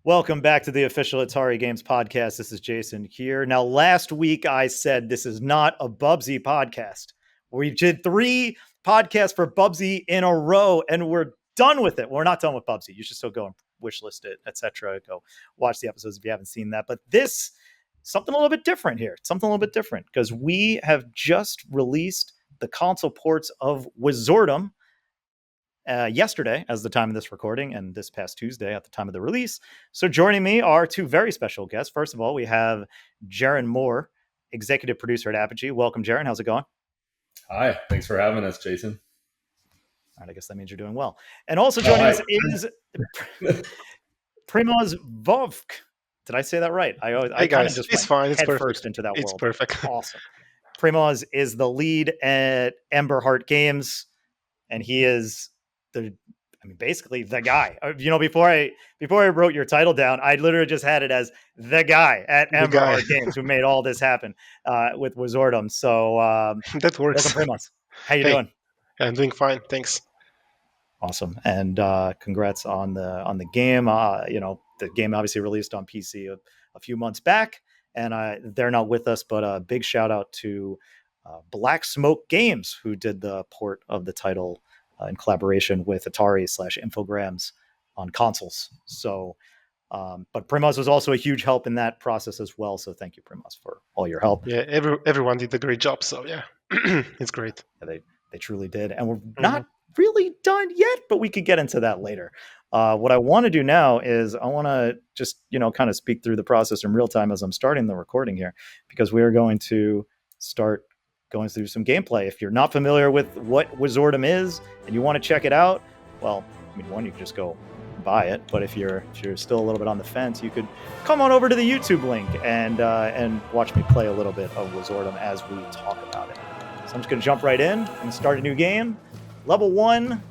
Welcome back to the official Atari Games podcast. This is Jason here. Now, last week I said this is not a Bubsy podcast. We did 3 podcasts for Bubsy in a row, and we're done with it. We're not done with Bubsy. You should still go and wishlist it, etc. Go watch the episodes if you haven't seen that. But this, something a little bit different here. Something a little bit different because we have just released the console ports of Wizordum yesterday as the time of this recording, and this past Tuesday at the time of the release. So joining me are 2 very special guests. First of all, we have Jeron Moore, executive producer at Apogee. Welcome, Jeron. How's it going? Hi. Thanks for having us, Jason. All right, I guess that means you're doing well. And also joining us is Primoz Vovk. Did I say that right? Hey guys, it's fine. It's perfect. First into that it's world. Perfect. Awesome. Primoz is the lead at Emberheart Games, and he is basically the guy. Before I wrote your title down, I literally just had it as the guy at Emberheart Games who made all this happen with Wizordum. So that works. Welcome, Primoz. How you doing? I'm doing fine, thanks. Awesome, and congrats on the game. The game obviously released on PC a few months back, and they're not with us, but a big shout out to Black Smoke Games, who did the port of the title in collaboration with Atari / Infogrames on consoles. So, but Primoz was also a huge help in that process as well. So thank you, Primoz, for all your help. Yeah, everyone did a great job. So yeah, it's great. Yeah, they truly did. And we're not really done yet, but we could get into that later. What I want to do now is I want to just, kind of speak through the process in real time as I'm starting the recording here, because we are going to start going through some gameplay. If you're not familiar with what Wizordum is and you want to check it out, well, one, you can just go buy it. But if you're still a little bit on the fence, you could come on over to the YouTube link and watch me play a little bit of Wizordum as we talk about it. So I'm just going to jump right in and start a new game, level 1.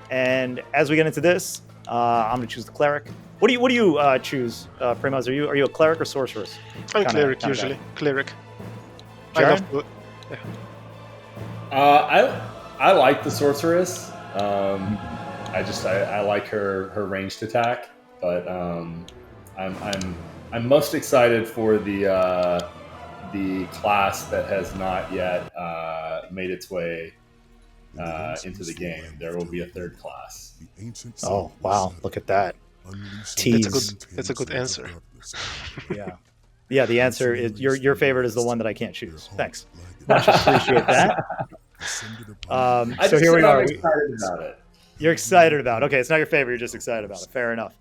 And as we get into this, I'm going to choose the cleric. What do you choose, Primoz? Are you a cleric or sorceress? I'm cleric usually. Guy. Cleric. Jeron? I love to. Yeah. I like the sorceress. I like her ranged attack, but I'm most excited for the class that has not yet made its way into the game. There will be a 3rd class. Oh wow! Look at that. Tease. That's a good answer. Yeah. The answer is your favorite is the one that I can't choose. Thanks. Much appreciate that. So here we are. Excited about it. You're excited about it. Okay, it's not your favorite. You're just excited about it. Fair enough.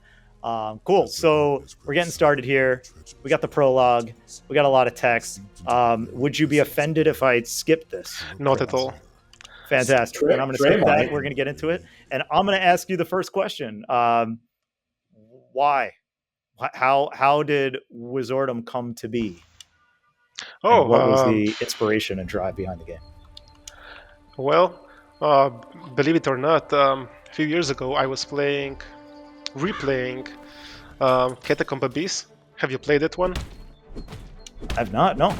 Cool. So we're getting started here. We got the prologue. We got a lot of text. Would you be offended if I skipped this? Not at all. Fantastic. And I'm going to skip that. We're going to get into it. And I'm going to ask you the first question. Why? How did Wizordum come to be? And what was the inspiration and drive behind the game? Well, believe it or not, a few years ago I was replaying Catacomb Abyss. Have you played that one? I've not, no.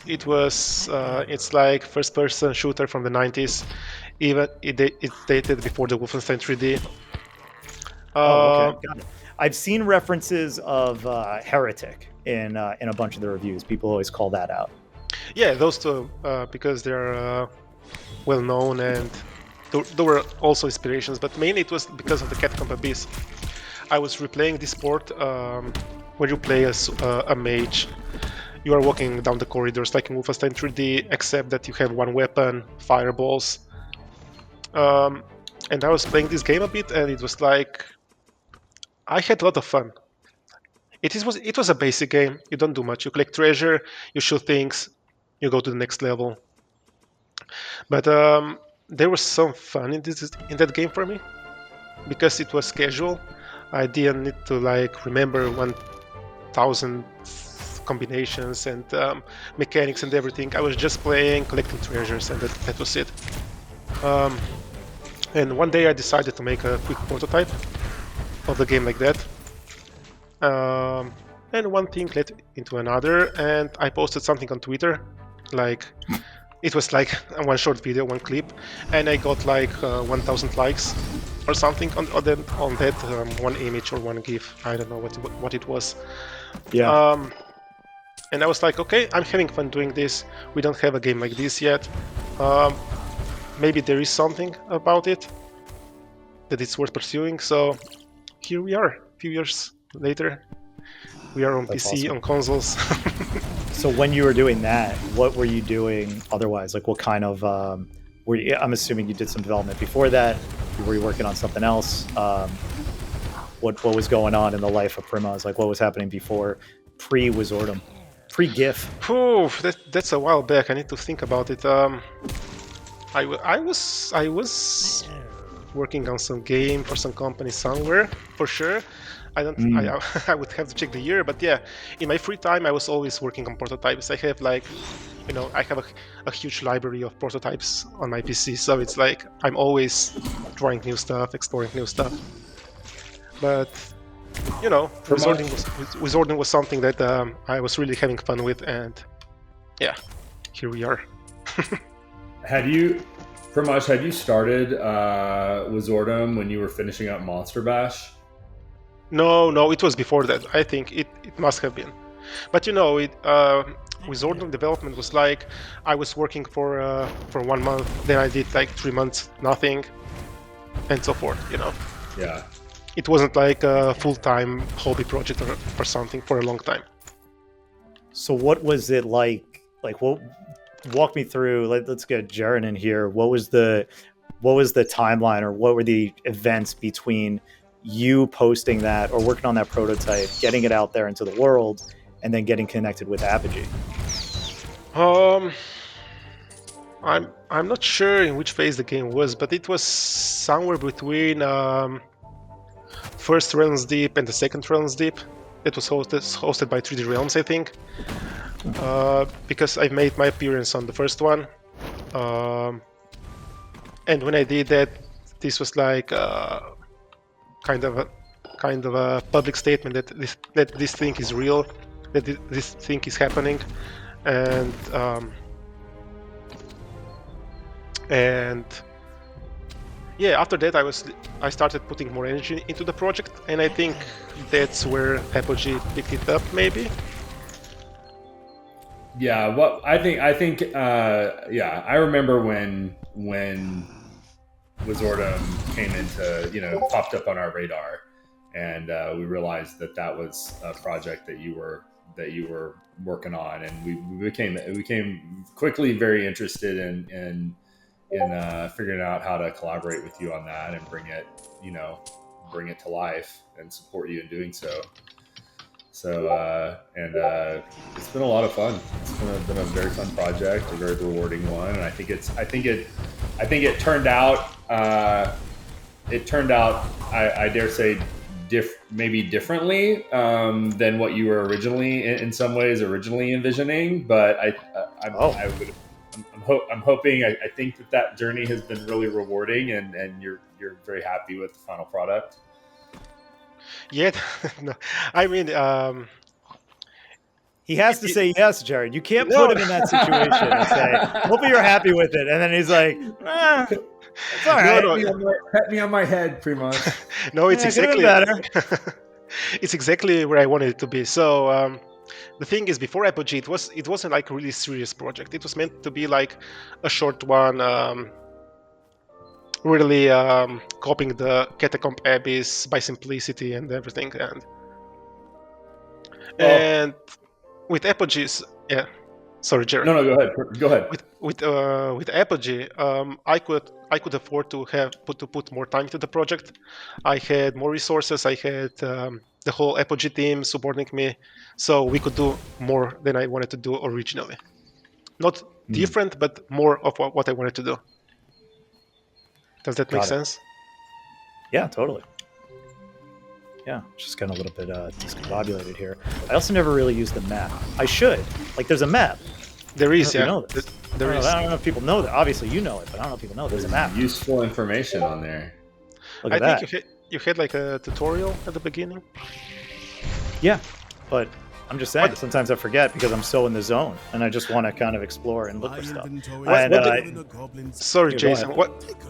It's like first-person shooter from the 90s. Even it's dated before the Wolfenstein 3D. Okay. Got it. I've seen references of Heretic in a bunch of the reviews. People always call that out. Yeah, those two, because they're well known, and there were also inspirations, but mainly it was because of the Catacomb Abyss. I was replaying this port where you play as a mage. You are walking down the corridors like in Wolfenstein 3D, except that you have one weapon, fireballs. And I was playing this game a bit, and it was like I had a lot of fun. It was a basic game. You don't do much. You collect treasure, you shoot things, you go to the next level. But there was some fun in that game for me because it was casual. I didn't need to remember 1,000 combinations and mechanics and everything. I was just playing, collecting treasures, and that was it. And one day I decided to make a quick prototype of the game like that. And one thing led into another, and I posted something on Twitter. It was like one short video, one clip, and I got 1,000 likes. or something on that one image or one GIF. I don't know what it was. Yeah. And I was like, okay, I'm having fun doing this. We don't have a game like this yet. Maybe there is something about it that it's worth pursuing. So here we are, a few years later. We are on That's PC, awesome. on consoles. So when you were doing that, what were you doing otherwise? Like, what kind of were you? I'm assuming you did some development before that. Were you working on something else? What was going on in the life of Primoz? Like, what was happening before pre-Wizordum, pre-GIF? That's a while back. I need to think about it. I was working on some game for some company somewhere, for sure. I don't. I would have to check the year, but yeah, in my free time, I was always working on prototypes. I have like, I have a huge library of prototypes on my PC, so it's like I'm always trying new stuff, exploring new stuff. But Wizording was something that I was really having fun with, and yeah, here we are. Primoz, had you started Wizordum when you were finishing up Monster Bash? No, it was before that. I think it must have been. But Wizordum development was like I was working for 1 month, then I did like 3 months nothing, and so forth. Yeah. It wasn't like a full-time hobby project or something for a long time. So what was it like? Like, what? Walk me through. Let's get Jeron in here. What was the timeline, or what were the events between you posting that or working on that prototype, getting it out there into the world, and then getting connected with Apogee? I'm not sure in which phase the game was, but it was somewhere between first Realms Deep and the second Realms Deep. It was hosted by 3D Realms, I think. Because I made my appearance on the first one, and when I did that, this was like kind of a public statement that this thing is real, that this thing is happening, and yeah, after that I started putting more energy into the project, and I think that's where Apogee picked it up, maybe. Yeah, well, I think yeah, I remember when Wizordum came into, popped up on our radar, and we realized that was a project that you were working on, and we became quickly very interested in figuring out how to collaborate with you on that and bring it to life and support you in doing so. So it's been a lot of fun. It's been a very fun project, a very rewarding one, and I think it turned out. I dare say, maybe differently than what you were originally, in some ways, envisioning. But I'm hoping. I think that journey has been really rewarding, and you're very happy with the final product. Yeah, no, I mean, he has to say yes, Jared. You can't put him in that situation and say, "Hopefully you're happy with it," and then he's like, "It's all right." Pat me on my head, Primoz. No, it's exactly better. It's exactly where I wanted it to be. So the thing is, before Apogee, it wasn't like a really serious project. It was meant to be like a short one. Really copying the Catacomb Abyss by simplicity and everything, and with Apogee's, yeah. Sorry, Jeron. No, go ahead. With Apogee, I could afford to put more time into the project. I had more resources. I had the whole Apogee team supporting me, so we could do more than I wanted to do originally. Not different, but more of what I wanted to do. Does that make sense? Yeah, totally. Yeah, just kind of a little bit discombobulated here. I also never really used the map. I should. Like, there's a map. There is, yeah. You know this. There is. I don't know if people know that. Obviously, you know it, but I don't know if people know there's a map. Useful information on there. Look at that. think you had like a tutorial at the beginning. Yeah, but I'm just saying, sometimes I forget because I'm so in the zone, and I just want to kind of explore and look for stuff. Sorry, Jason.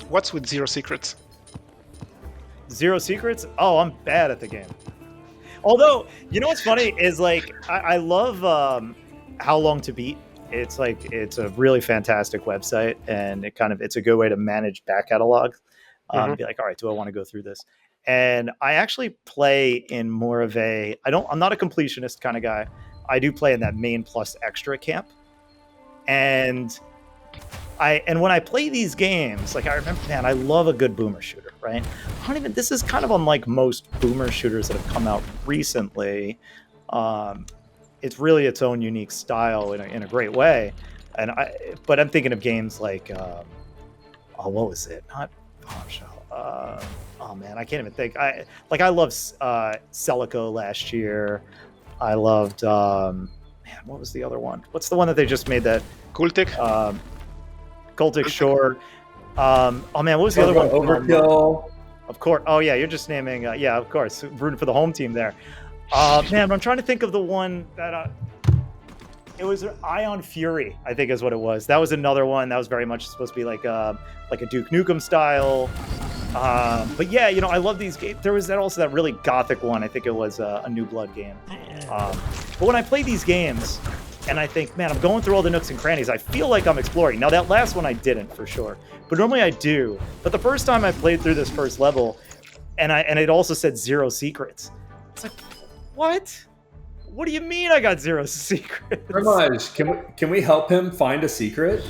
What's with Zero Secrets? Zero Secrets? Oh, I'm bad at the game. Although, you know what's funny is like I love How Long to Beat. It's like it's a really fantastic website, and it's a good way to manage back catalogs. Be like, all right, do I want to go through this? And I actually play in more of I'm not a completionist kind of guy. I do play in that main plus extra camp, and when I play these games, like I remember, man, I love a good boomer shooter, right? This is kind of unlike most boomer shooters that have come out recently. It's really its own unique style in a great way. But I'm thinking of games like, what was it? Not Bombshell. Oh man, I can't even think. I loved Celico last year. I loved, man, what was the other one? What's the one that they just made that? Cultic. Cultic, sure. Oh man, what was the other one? Overkill. Of course. Oh yeah, you're just naming. Yeah, of course. Rooting for the home team there. Man, I'm trying to think of the one that. It was Ion Fury, I think is what it was. That was another one that was very much supposed to be like a Duke Nukem style. But yeah, I love these games. There was that really gothic one. I think it was a New Blood game. But when I play these games, and I think, man, I'm going through all the nooks and crannies, I feel like I'm exploring. Now, that last one I didn't, for sure. But normally I do. But the first time I played through this first level, and it also said Zero Secrets. It's like, what? What do you mean I got Zero Secrets? Primoz, can we help him find a secret?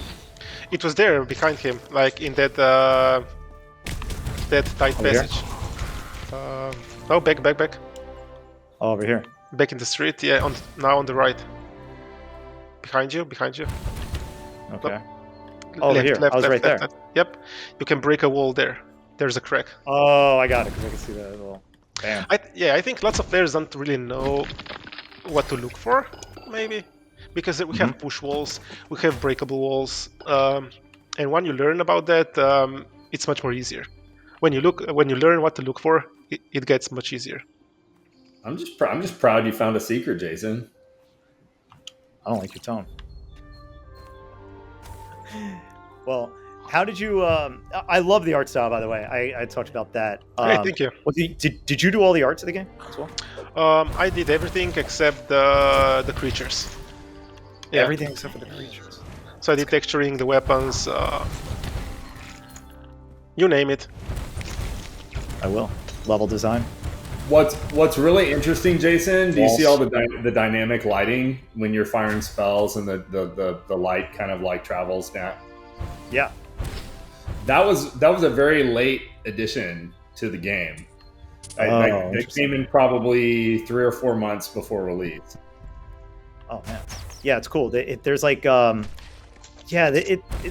It was there behind him, like in that tight passage. Back. Oh, over here. Back in the street, yeah. Now on the right. Behind you. Okay. Over here. I was right there. Left. Yep. You can break a wall there. There's a crack. Oh, I got it, because I can see that little. Bam. I think lots of players don't really know what to look for, maybe, because we have push walls, we have breakable walls, and when you learn about that, it's much more easier. When you learn what to look for, it gets much easier. I'm just proud you found a secret, Jason. I don't like your tone. Well, how did you? I love the art style, by the way. I talked about that. Great, thank you. Did you do all the art to the game as well? I did everything except the creatures. Yeah. Everything except for the creatures. So I did texturing, the weapons, you name it. I will. Level design. What's really interesting, Jason? Do you see all the dynamic lighting when you're firing spells and the light kind of like travels down? Yeah. That was a very late addition to the game. It came in probably 3 or 4 months before release. Oh man, yeah, it's cool. There's like,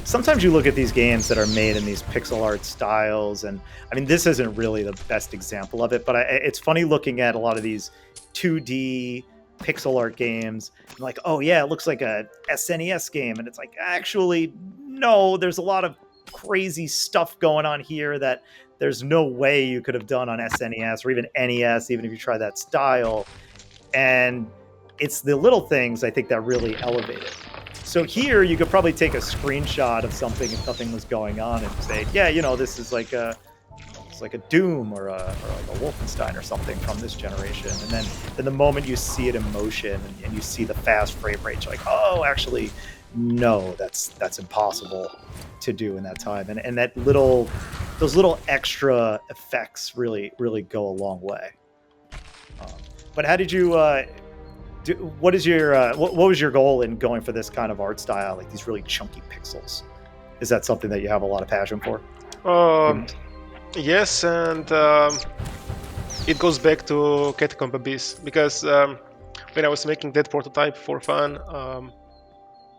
sometimes you look at these games that are made in these pixel art styles, and I mean, this isn't really the best example of it, but it's funny looking at a lot of these 2D pixel art games. I'm like, oh yeah, it looks like a SNES game, and it's like, actually, no. There's a lot of crazy stuff going on here that there's no way you could have done on SNES or even NES, even if you try that style. And it's the little things, I think, that really elevate it. So here you could probably take a screenshot of something if nothing was going on and say, yeah, this is like a Doom or like a Wolfenstein or something from this generation. And then the moment you see it in motion and you see the fast frame rate, you're like, oh, actually, no, that's impossible to do in that time. And those little extra effects really go a long way. But how did you what was your goal in going for this kind of art style, like these really chunky pixels? Is that something that you have a lot of passion for? Yes, and it goes back to Catacomb Abyss, because when I was making that prototype for fun,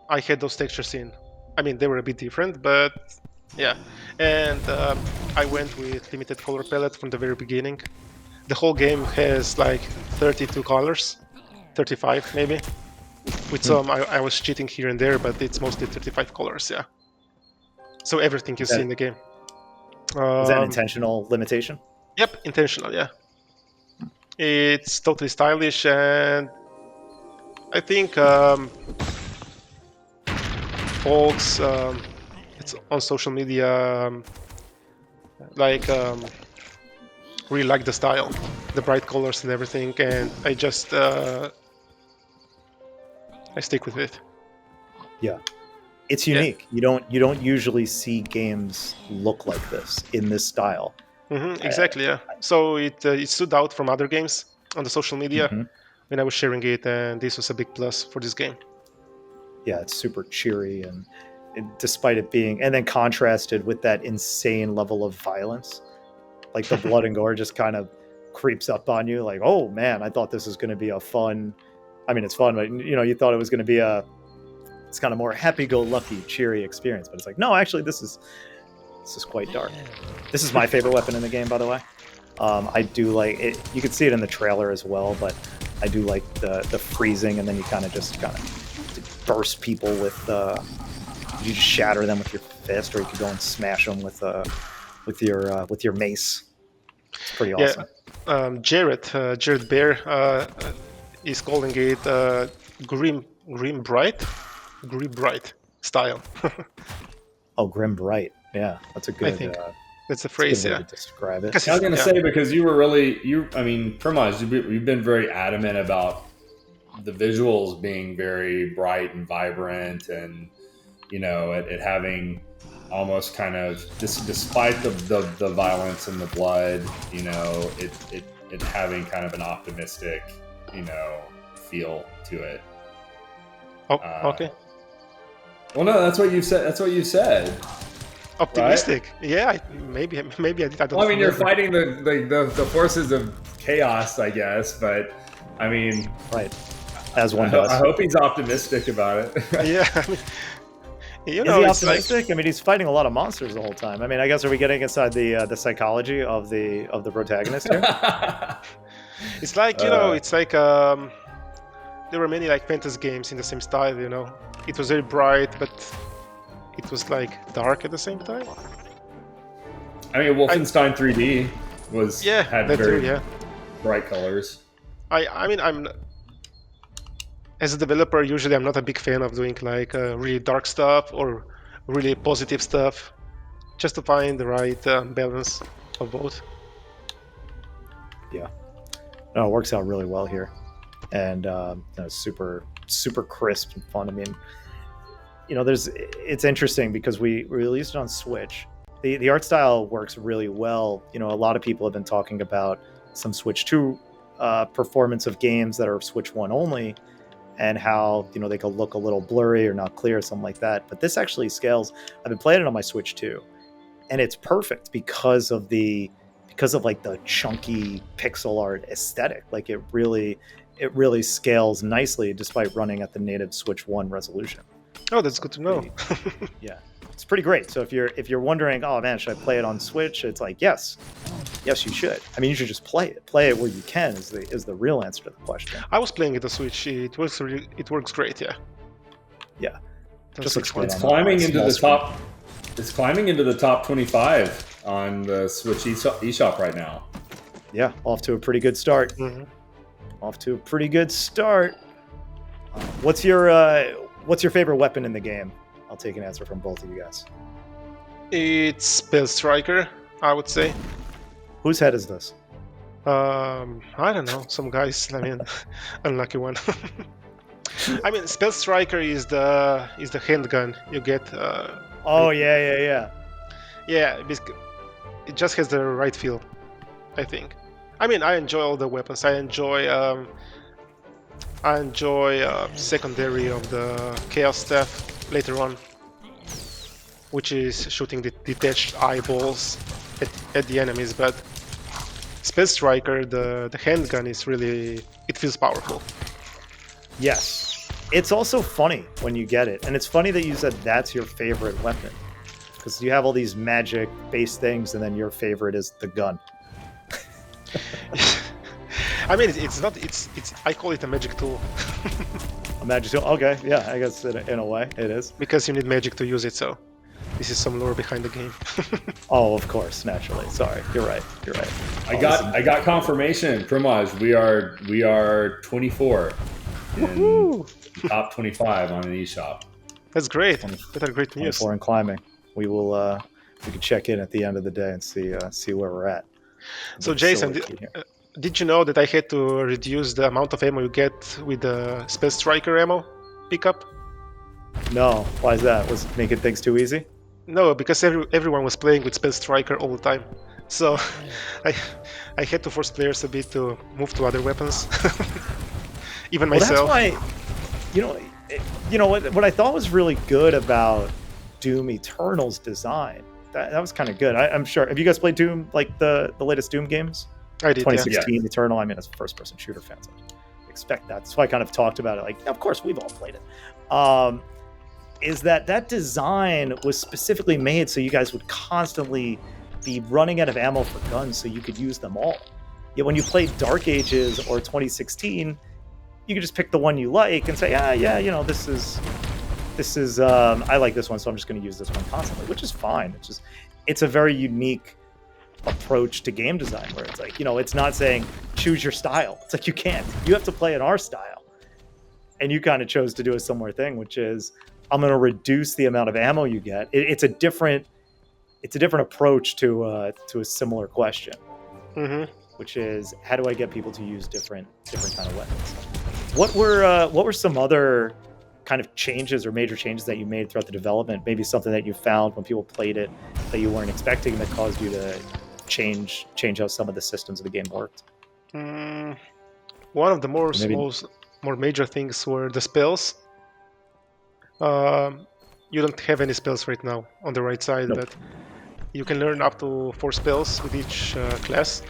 I had those textures in. I mean, they were a bit different, but yeah. And I went with limited color palette from the very beginning. The whole game has like 32 colors, 35 maybe. With some, I was cheating here and there, but it's mostly 35 colors, yeah. So everything you see in the game. Is that an intentional limitation? Yep, intentional, yeah. It's totally stylish, and I think folks, it's on social media, like really like the style, the bright colors and everything, and I just I stick with it. Yeah, it's unique. You don't usually see games look like this in this style. Exactly, yeah. So it stood out from other games on the social media Mhm. when I was sharing it, and this was a big plus for this game. Yeah, it's super cheery, and despite it being, and then contrasted with that insane level of violence, like the blood and gore just kind of creeps up on you. Like, oh man, I thought this was going to be a fun. I mean, it's fun, but you thought it was going to be it's kind of more happy-go-lucky, cheery experience. But it's like, no, actually, this is quite dark. This is my favorite weapon in the game, by the way. I do like it. You can see it in the trailer as well, but I do like the freezing, and then you kind of burst people with. You just shatter them with your fist, or you could go and smash them with your mace. It's pretty awesome. Yeah, Jared Bear is calling it grim bright style. Oh, Grim Bright. Yeah, that's a good. I think that's the That's a phrase. good way Yeah, to describe it. I was going to say, because you were Primoz, you've been very adamant about the visuals being very bright and vibrant, and it having almost kind of despite the violence and the blood, it having kind of an optimistic, feel to it. Oh, okay. Well, no, that's what you said. That's what you said. Optimistic. Right? Yeah, maybe I did. I don't. Well, I mean, you're remember. fighting the forces of chaos, I guess, but I mean, Right, as one does. I hope he's optimistic about it. Yeah, I mean, Is he optimistic? I mean, he's fighting a lot of monsters the whole time. I mean, I guess, are we getting inside the psychology of the protagonist here? It's like it's like there were many like fantasy games in the same style. It was very bright, but it was like dark at the same time. I mean, Wolfenstein 3D had very bright colors. I mean, as a developer, usually I'm not a big fan of doing like really dark stuff or really positive stuff, just to find the right balance of both. Yeah, no, it works out really well here, and super crisp and fun. I mean, it's interesting because we released it on Switch. The art style works really well. A lot of people have been talking about some Switch 2 performance of games that are Switch 1 only, and how they could look a little blurry or not clear or something like that. But this actually scales. I've been playing it on my Switch 2, and it's perfect because of like the chunky pixel art aesthetic. Like it really scales nicely despite running at the native Switch 1 resolution. Oh, that's good to know. Yeah, it's pretty great. So if you're wondering, oh man, should I play it on Switch? It's like, yes, you should. I mean, you should just play it. Play it where you can is the real answer to the question. I was playing it on Switch. It works great. Yeah. Yeah. Just looks great. It's climbing into the top. It's climbing into the top 25 on the Switch eShop right now. Yeah, off to a pretty good start. Mm-hmm. Off to a pretty good start. What's your favorite weapon in the game? I'll take an answer from both of you guys. It's Spell Striker, I would say. Whose head is this? I don't know. Some guys. I mean, unlucky one. I mean, Spell Striker is the handgun you get. Yeah. Yeah, it just has the right feel, I think. I mean, I enjoy all the weapons. I enjoy secondary of the chaos stuff later on, which is shooting the detached eyeballs at the enemies. But Spell Striker, the handgun is really, it feels powerful. Yes. It's also funny when you get it. And it's funny that you said that's your favorite weapon. Because you have all these magic-based things, and then your favorite is the gun. I mean, I call it a magic tool. A magic tool? Okay, yeah, I guess in a way it is. Because you need magic to use it, so this is some lore behind the game. Oh, of course, naturally. Sorry, you're right. I got confirmation, Primoz. We are 24 in top 25 on an eShop. That's great. That are great news. 24 and climbing. We will we can check in at the end of the day and see where we're at. So With Jason, silver key here. did you know that I had to reduce the amount of ammo you get with the Spell Striker ammo pickup? No, why is that? Was making things too easy? No, because everyone was playing with Spell Striker all the time. So I I had to force players a bit to move to other weapons. Even Well, that's myself. why, you know, what I thought was really good about Doom Eternal's design. That was kind of good. I'm sure. Have you guys played Doom, like the latest Doom games? I did, yeah. 2016 Eternal. I mean, as first-person shooter fans, I expect that. That's why I kind of talked about it. Like, of course, we've all played it. Is that design was specifically made so you guys would constantly be running out of ammo for guns, so you could use them all. Yet when you played Dark Ages or 2016, you could just pick the one you like and say, yeah, this is I like this one, so I'm just going to use this one constantly, which is fine. It's a very unique approach to game design where it's like, it's not saying choose your style. It's like you can't. You have to play in our style. And you kind of chose to do a similar thing, which is I'm going to reduce the amount of ammo you get. It's a different approach to a similar question, which is how do I get people to use different kind of weapons? What were some other kind of changes or major changes that you made throughout the development? Maybe something that you found when people played it that you weren't expecting that caused you to change how some of the systems of the game worked. One of the more major things were the spells. You don't have any spells right now on the right side, but you can learn up to 4 spells with each class.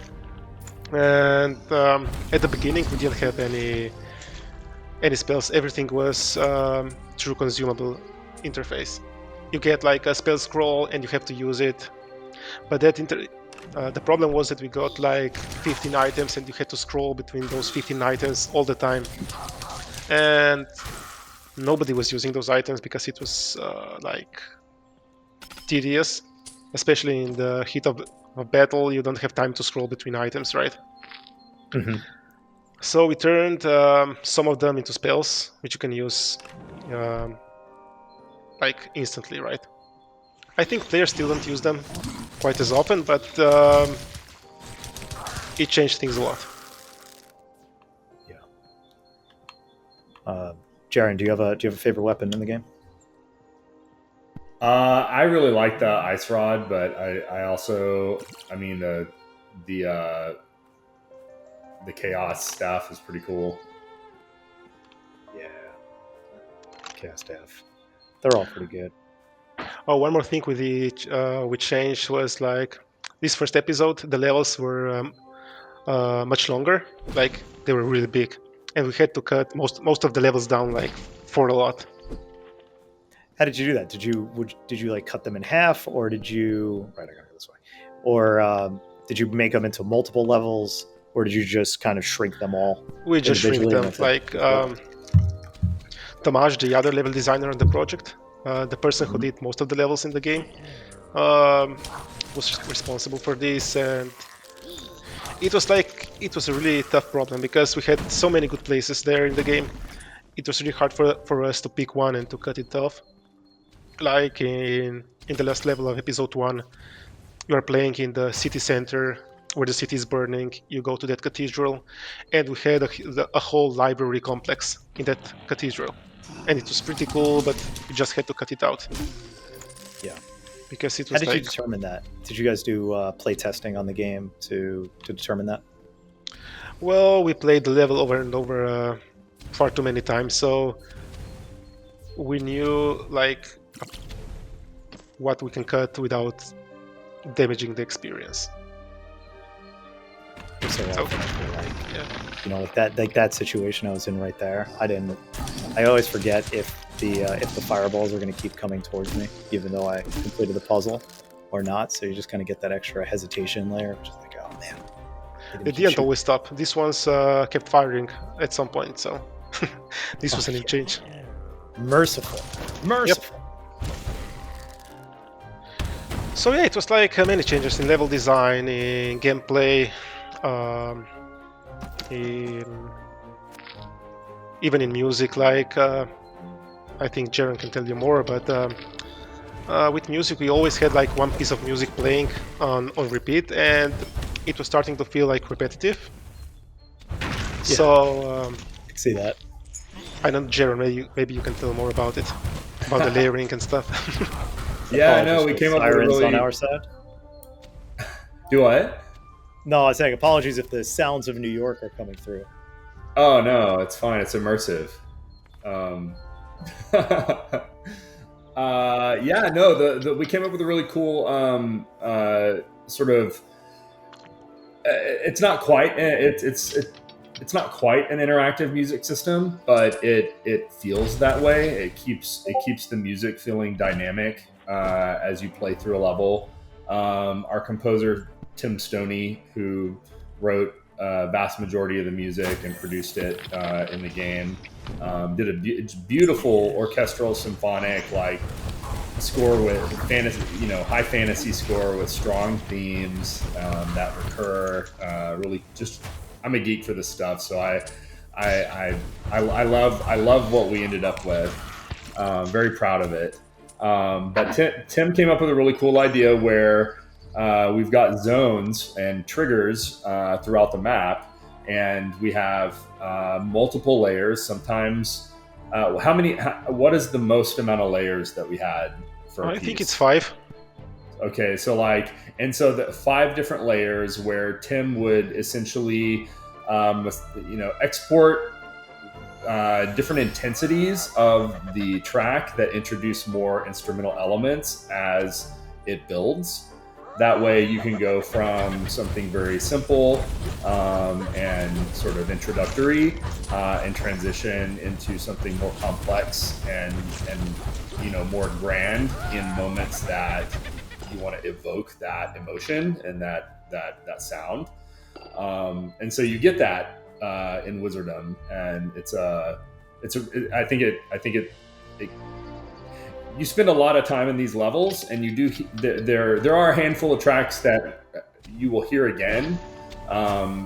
And at the beginning, we didn't have any spells. Everything was through consumable interface. You get like a spell scroll and you have to use it. But the problem was that we got like 15 items and you had to scroll between those 15 items all the time. And nobody was using those items because it was like tedious, especially in the heat of battle. You don't have time to scroll between items, right? Mm-hmm. So we turned some of them into spells, which you can use like instantly, right? I think players still don't use them quite as often, but it changed things a lot. Yeah. Jeron, do you have a favorite weapon in the game? I really like the ice rod, but I also, the chaos staff is pretty cool. Yeah, chaos staff. They're all pretty good. Oh, one more thing we changed was like this first episode, the levels were much longer, like they were really big, and we had to cut most of the levels down like for a lot. How did you do that? Did you like cut them in half, or did you? Right, I gotta go this way. Or did you make them into multiple levels, or did you just kind of shrink them all? We just shrink them. Like Tomasz, the other level designer on the project, the person who did most of the levels in the game, was responsible for this, and it was a really tough problem because we had so many good places there in the game. It was really hard for us to pick one and to cut it off. Like in the last level of episode 1, you are playing in the city center where the city is burning. You go to that cathedral, and we had a whole library complex in that cathedral, and it was pretty cool, but we just had to cut it out. Yeah. Because it was. How did you determine that? Did you guys do play testing on the game to determine that? Well, we played the level over and over far too many times, so we knew like what we can cut without damaging the experience. So often I feel like, that situation I was in right there. I always forget if the fireballs are going to keep coming towards me, even though I completed the puzzle or not. So you just kind of get that extra hesitation layer, which is like, oh man. It didn't always stop. These ones kept firing at some point, so this was a new change. Merciful. Yep. So yeah, it was like many changes in level design, in gameplay, even in music. Like I think Jeron can tell you more, but with music we always had like one piece of music playing on repeat, and it was starting to feel like repetitive. So I see that. I don't, Jeron, maybe you can tell more about it, about the layering and stuff. Yeah, I know. Apologies We for came up with a sirens really. on our side. Do what? No, I was saying apologies if the sounds of New York are coming through. Oh no, it's fine. It's immersive. Um, yeah, no. We came up with a really cool sort of. It's not quite. It's not quite an interactive music system, but it feels that way. It keeps the music feeling dynamic as you play through a level. Our composer Tim Stoney, who wrote a vast majority of the music and produced it in the game, did a beautiful orchestral symphonic score with fantasy, high fantasy score with strong themes that recur. Really, just I'm a geek for this stuff, so I love what we ended up with. Very proud of it. But Tim came up with a really cool idea where we've got zones and triggers throughout the map, and we have multiple layers. Sometimes, what is the most amount of layers that we had for a I piece? think it's 5. Okay, so the 5 different layers where Tim would essentially, export different intensities of the track that introduce more instrumental elements as it builds. That way, you can go from something very simple and sort of introductory and transition into something more complex and more grand in moments that you want to evoke that emotion and that sound. And so you get that in Wizordum, and I think it you spend a lot of time in these levels, and you do there are a handful of tracks that you will hear again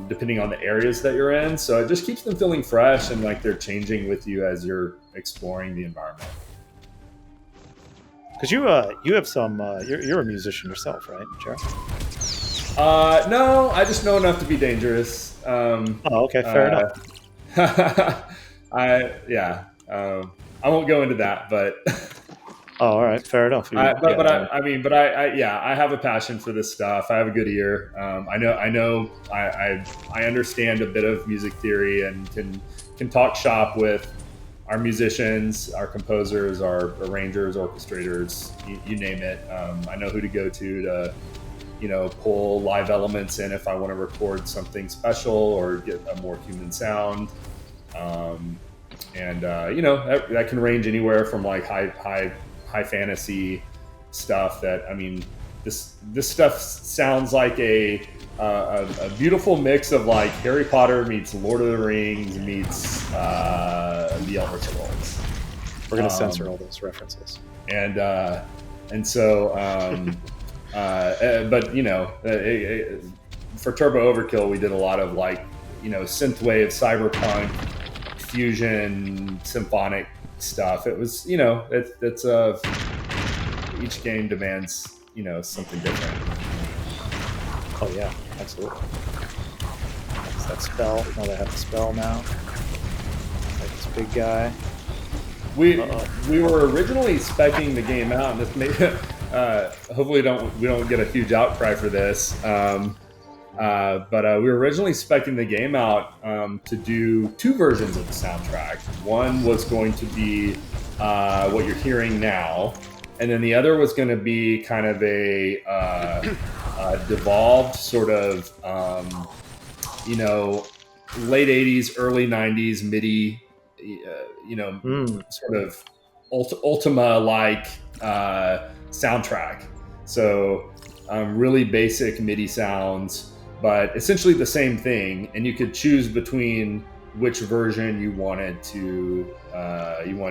depending on the areas that you're in, so it just keeps them feeling fresh and like they're changing with you as you're exploring the environment. Because you have some you're a musician yourself, right, Jeron? No, I just know enough to be dangerous. Oh, okay, fair enough. I won't go into that, but Oh, all right, fair enough. I have a passion for this stuff. I have a good ear. I understand a bit of music theory and can talk shop with our musicians, our composers, our arrangers, orchestrators, you name it. I know who to go to pull live elements in if I want to record something special or get a more human sound. That can range anywhere from like high fantasy stuff this stuff sounds like a beautiful mix of like Harry Potter meets Lord of the Rings meets the Elder Scrolls. We're gonna censor all those references. For Turbo Overkill, we did a lot of synthwave, cyberpunk, fusion, symphonic stuff. It was each game demands something different. Oh yeah, absolutely. That's that spell. Now they have the spell now. Like this big guy. We were originally speccing the game out, and this may hopefully we don't get a huge outcry for this. But we were originally speccing the game out to do 2 versions of the soundtrack. One was going to be what you're hearing now, and then the other was going to be kind of a devolved sort of late 80s, early 90s MIDI, sort of Ultima-like soundtrack. So really basic MIDI sounds, but essentially the same thing. And you could choose between which version you wanted to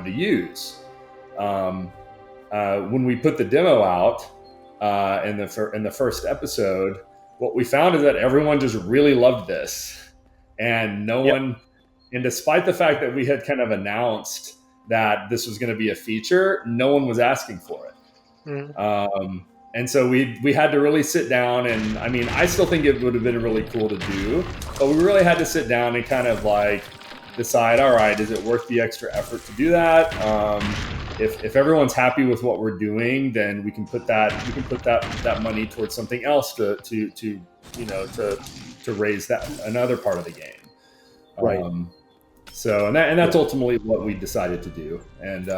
use. When we put the demo out in the first episode, what we found is that everyone just really loved this, and and despite the fact that we had kind of announced that this was going to be a feature, no one was asking for it. And so we had to really sit down, and I mean, I still think it would have been really cool to do, but we really had to sit down and kind of like decide, all right, is it worth the extra effort to do that? If everyone's happy with what we're doing, then we can put that money towards something else to raise that another part of the game. Right. So that's ultimately what we decided to do, and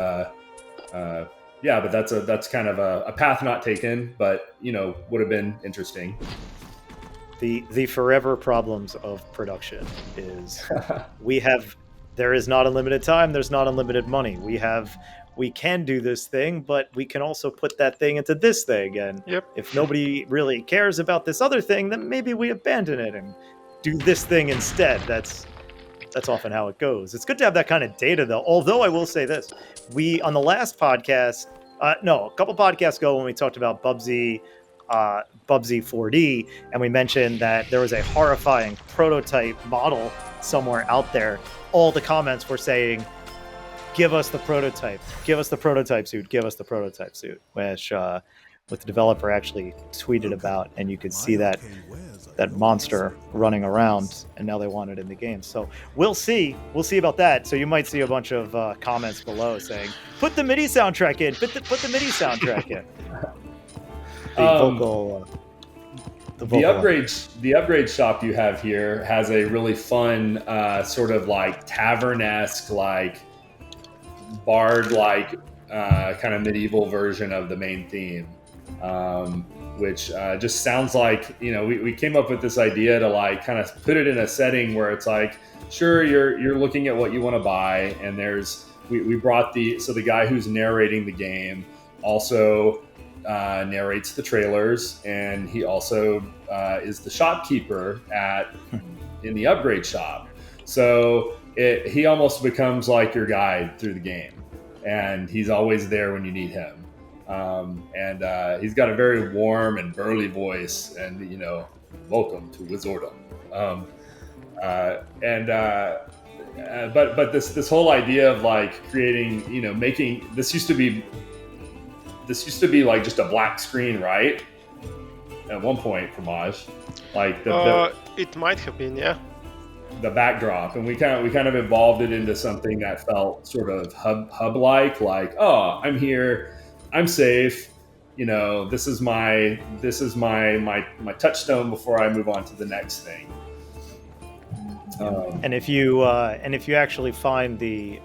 yeah, but that's kind of a path not taken, but would have been interesting. The forever problems of production is there is not unlimited time, there's not unlimited money. We can do this thing, but we can also put that thing into this thing, and if nobody really cares about this other thing, then maybe we abandon it and do this thing instead. That's often how it goes. It's good to have that kind of data, though. Although I will say this, on the last podcast, a couple podcasts ago, when we talked about Bubsy 4D, and we mentioned that there was a horrifying prototype model somewhere out there, all the comments were saying, give us the prototype suit, give us the prototype suit, which what the developer actually tweeted about, and you could see that monster running around, and now they want it in the game. So we'll see about that. So you might see a bunch of comments below saying, put the MIDI soundtrack in, put the MIDI soundtrack in. The upgrade shop you have here has a really fun sort of like tavern-esque, like bard, like kind of medieval version of the main theme, which just sounds like, we came up with this idea to like kind of put it in a setting where it's like, sure, you're looking at what you want to buy, and we brought the guy who's narrating the game also narrates the trailers, and he also is the shopkeeper in the upgrade shop. So he almost becomes like your guide through the game, and he's always there when you need him. And he's got a very warm and burly voice, and welcome to Wizordum. But this whole idea of like creating, making this used to be like just a black screen, right? At one point, Primoz, like it might have been, yeah. The backdrop, and we kind of evolved it into something that felt sort of hub-like, like, oh, I'm here, I'm safe, this is my touchstone before I move on to the next thing. And if you actually find the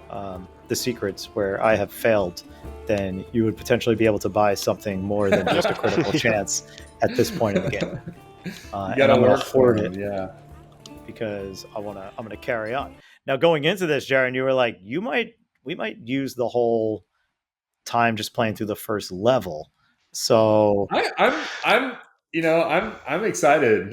secrets where I have failed, then you would potentially be able to buy something more than just a critical chance at this point in the game. You and gotta I'm going work to hoard for it, yeah. because I'm gonna carry on. Now, going into this, Jeron, you were like, we might use the whole time just playing through the first level. So I'm excited.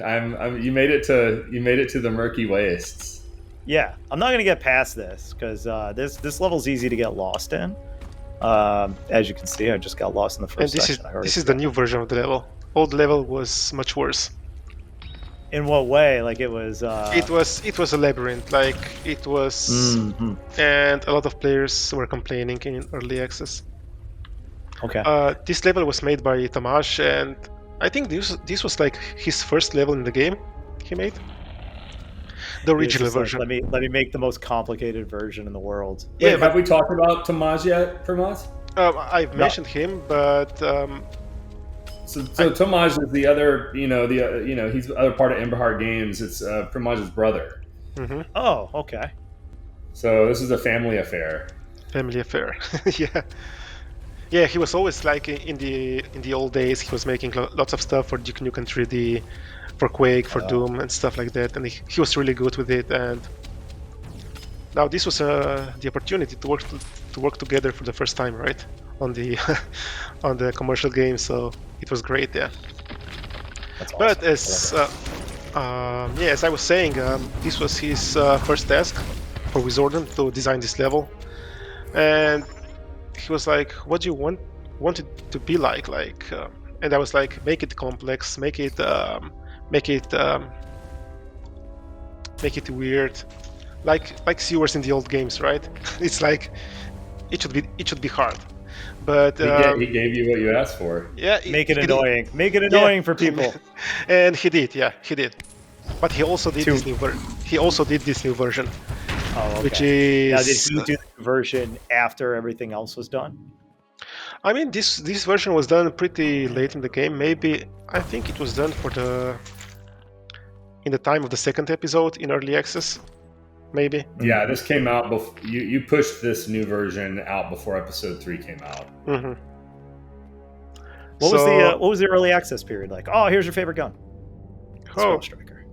You made it to the murky wastes. Yeah, I'm not gonna get past this because this level's easy to get lost in. As you can see, I just got lost in the first section. This is the new version of the level. Old level was much worse. In what way? Like it was it was a labyrinth. Like it was, and a lot of players were complaining in early access. Okay. This level was made by Primoz, and I think this was like his first level in the game he made. The original version. Like, let me make the most complicated version in the world. Wait, have we talked about Primoz yet, Primoz? I've mentioned him, but so Primoz is the other, he's the other part of Emberheart Games. It's Primoz's brother. Mm-hmm. Oh, okay. So this is a family affair. Yeah. Yeah, he was always like in the old days. He was making lots of stuff for Duke Nukem 3D, for Quake, for Doom, and stuff like that. And he was really good with it. And now this was the opportunity to work together for the first time, right, on the on the commercial game. So it was great, yeah. That's awesome. But as I was saying, this was his first task for Wizordum to design this level, and he was like, "What do you want it to be like?" And I was like, "Make it complex, make it weird, like sewers in the old games, right? It's like it should be hard." But He gave you what you asked for. yeah, Make it he did. annoying. Make it Yeah. annoying for people. And he did. Yeah, he did. But he also did To- this new he also did this new version, Oh, okay. which is. Now, did he do the version after everything else was done? I mean, this version was done pretty late in the game. Maybe I think it was done in the time of the second episode in early access. Maybe. Yeah, this came out before you pushed this new version out before episode 3 came out. Mm-hmm. What was the early access period like? Oh, here's your favorite gun. Spell Striker.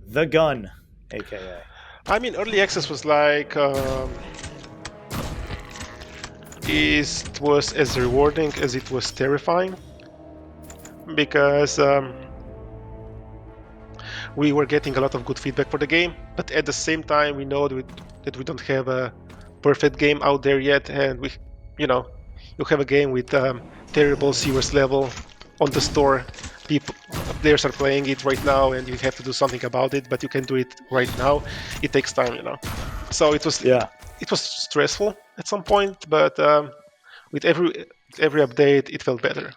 The gun, aka. I mean, early access was like it was as rewarding as it was terrifying, because we were getting a lot of good feedback for the game, but at the same time we know that we don't have a perfect game out there yet, and you have a game with terrible serious level on the store. Players are playing it right now, and you have to do something about it, but you can do it right now. It takes time, So it was stressful at some point, but with every update, it felt better.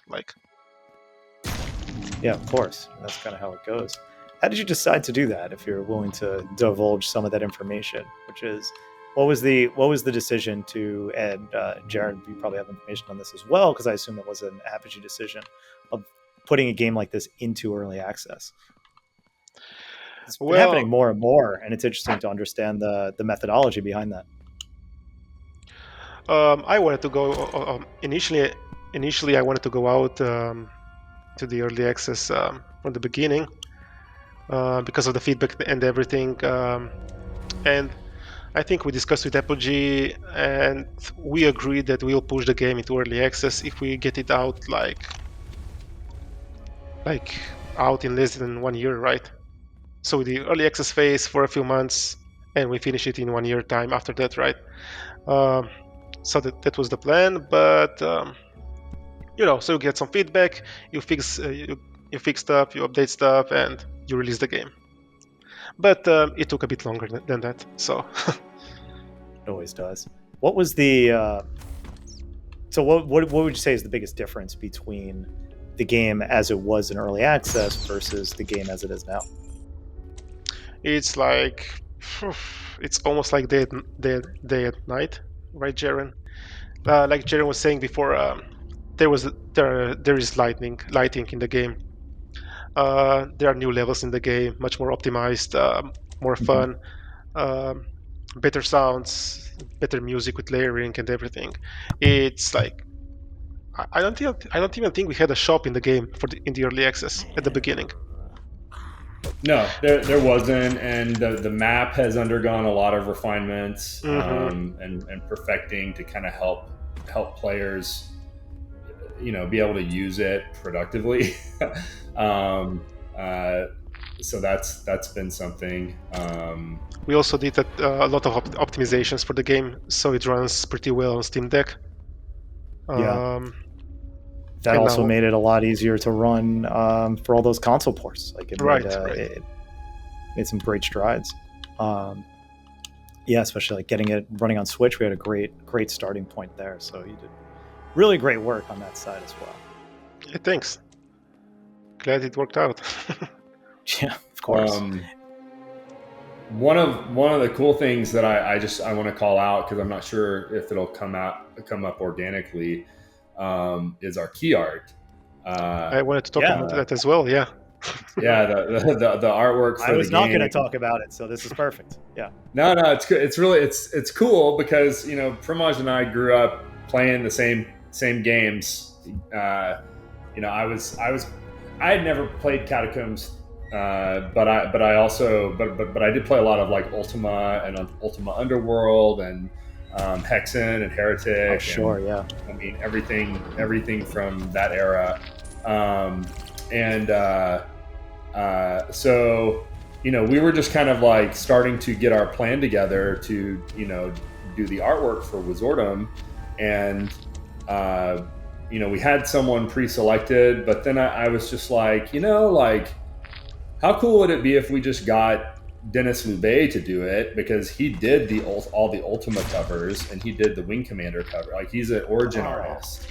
Yeah, of course. That's kind of how it goes. How did you decide to do that? If you're willing to divulge some of that information, which is, what was the decision to? And Jeron, you probably have information on this as well, because I assume it was an Apogee decision of putting a game like this into early access. It's been happening more and more, and it's interesting to understand the methodology behind that. I wanted to go initially. I wanted to go out to the early access from the beginning because of the feedback and everything. And I think we discussed with Apogee, and we agreed that we'll push the game into early access if we get it out out in less than 1 year, right? So the early access phase for a few months, and we finish it in 1 year time after that, right? So that was the plan, but so you get some feedback, you fix stuff, you update stuff, and you release the game. But it took a bit longer than that, so. It always does. What was the so what would you say is the biggest difference between the game as it was in early access versus the game as it is now? It's it's almost like day at night, right, Jeron? Like Jeron was saying before, there is lighting in the game. There are new levels in the game, much more optimized, more fun, better sounds, better music with layering and everything. It's like I don't even think we had a shop in the game in the early access at the beginning. No, there wasn't, and the map has undergone a lot of refinements and perfecting to kind of help players, be able to use it productively. So that's been something. We also did a lot of optimizations for the game, so it runs pretty well on Steam Deck. That also made it a lot easier to run for all those console ports. Like it made some great strides. Especially like getting it running on Switch, we had a great starting point there. So you did really great work on that side as well. Yeah, thanks. Glad it worked out. Yeah, of course. One of the cool things that I want to call out, because I'm not sure if it'll come up organically, is our key art. I wanted to talk about that as well. Yeah. Yeah, the artwork for the game. I was not going to talk about it, so this is perfect. Yeah. No, it's good. It's really it's cool because Primoz and I grew up playing the same games. I had never played Catacombs, but I did play a lot of like Ultima and Ultima Underworld and Hexen and Heretic. Oh, sure, yeah. I mean everything from that era, so we were just kind of like starting to get our plan together to do the artwork for Wizordum, and we had someone pre-selected, but then I was just like, how cool would it be if we just got Dennis Lubay to do it because he did all the Ultima covers and he did the Wing Commander cover. Like he's an origin artist,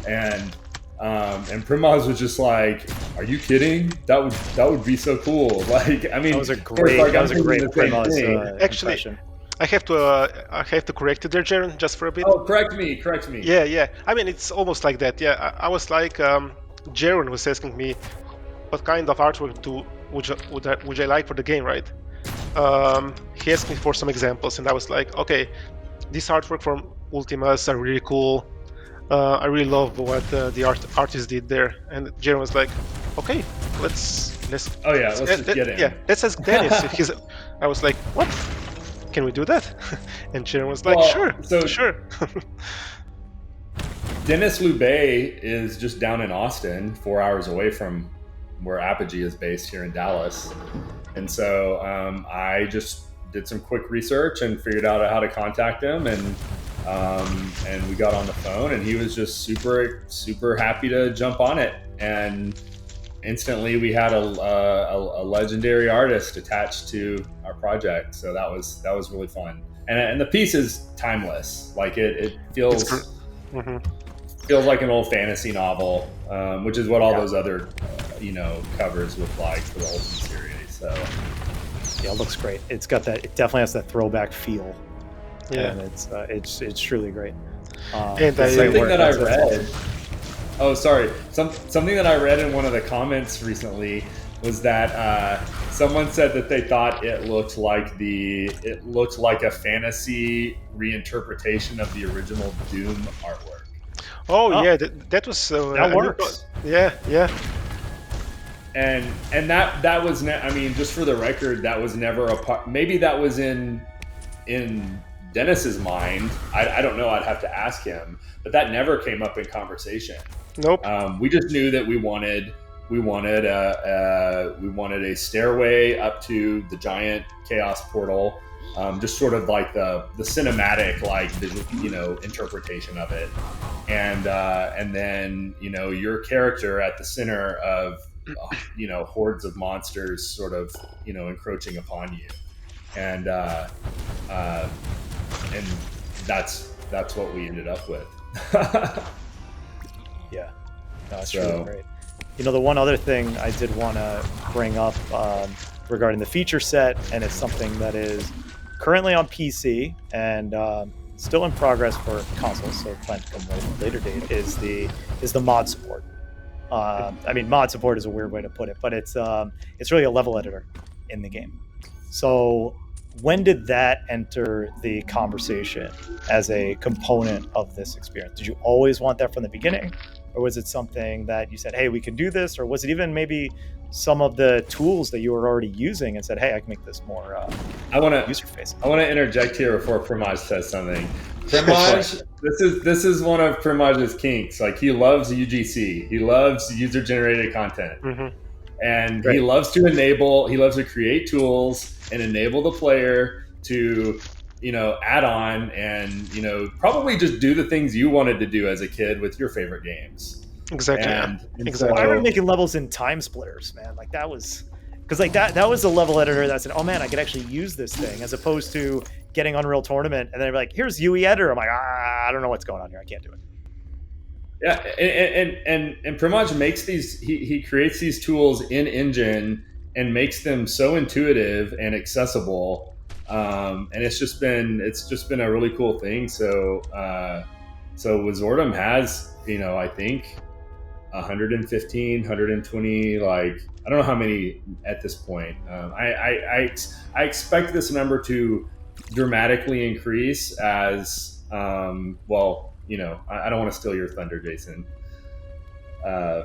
and Primoz was just like, "Are you kidding? That would be so cool!" Like, I mean, that was a great Primoz actually. impression. I have to correct you there, Jeron, just for a bit. Oh, correct me. Yeah. I mean, it's almost like that. Yeah, I was like, Jeron was asking me, what kind of artwork would I like for the game, right? He asked me for some examples, and I was like, okay, this artwork from Ultimas are really cool. I really love what the artist did there. And Jeron was like, okay, let's. Oh yeah, let's just get in. Yeah, let's ask Dennis. I was like, what? Can we do that? And Jeron was like, sure. Dennis Lubay is just down in Austin, 4 hours away from where Apogee is based here in Dallas. And so I just did some quick research and figured out how to contact him, and we got on the phone, and he was just super happy to jump on it. And instantly we had a legendary artist attached to our project, so that was really fun. And the piece is timeless. Like it feels feels like an old fantasy novel, which is what all those other covers look like for the Ultimate series. So yeah, it looks great. It definitely has that throwback feel. Yeah, and it's truly great. And something that I read. Oh, sorry. Something that I read in one of the comments recently was that someone said that they thought it looked like a fantasy reinterpretation of the original Doom artwork. Oh yeah, that was that works. Yeah. And that was I mean, just for the record, that was never a part. Maybe that was in Dennis's mind. I don't know. I'd have to ask him. But that never came up in conversation. Nope. We just knew that we wanted a stairway up to the giant chaos portal, just sort of like the cinematic like visual, interpretation of it, and then your character at the center of hordes of monsters sort of encroaching upon you, and that's what we ended up with. Yeah, no, it's really great. The one other thing I did want to bring up regarding the feature set, and it's something that is currently on PC and still in progress for consoles, so planned to come at a later date, is the mod support. I mean, mod support is a weird way to put it, but it's really a level editor in the game. So when did that enter the conversation as a component of this experience? Did you always want that from the beginning? Or was it something that you said, hey, we can do this? Or was it even maybe some of the tools that you were already using and said, hey, I can make this more user-facing? I want to interject here before Primoz says something. Primoz, this is one of Primoz's kinks. Like, he loves UGC. He loves user-generated content. Mm-hmm. And he loves to create tools and enable the player to add on and probably just do the things you wanted to do as a kid with your favorite games. Exactly. And exactly. I remember making levels in Time Splitters, man. Like, that was because that was the level editor that said, oh man, I could actually use this thing, as opposed to getting Unreal Tournament and then like, here's UE editor. I'm like, I don't know what's going on here. I can't do it. Yeah, and Primoz makes these. He creates these tools in engine and makes them so intuitive and accessible, and it's just been a really cool thing. So Wizordum has I think 115, 120. Like, I don't know how many at this point. I expect this number to dramatically increase as well. I don't want to steal your thunder, Jason. I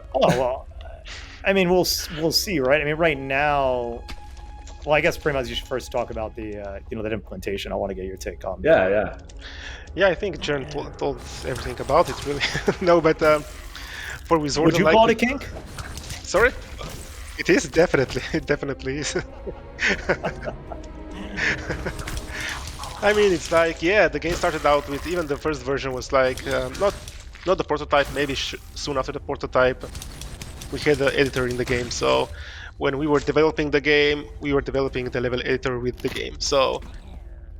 mean, we'll see, right? I mean, right now, well, I guess Primoz, you should first talk about the that implementation. I want to get your take on. Yeah. I think Jeron told everything about it, really. No, but for Wizordum, would you call it a kink? Sorry, it is definitely. It definitely is. I mean, it's like, the game started out with, even the first version was like, not the prototype, maybe soon after the prototype, we had the editor in the game. So when we were developing the game, we were developing the level editor with the game. So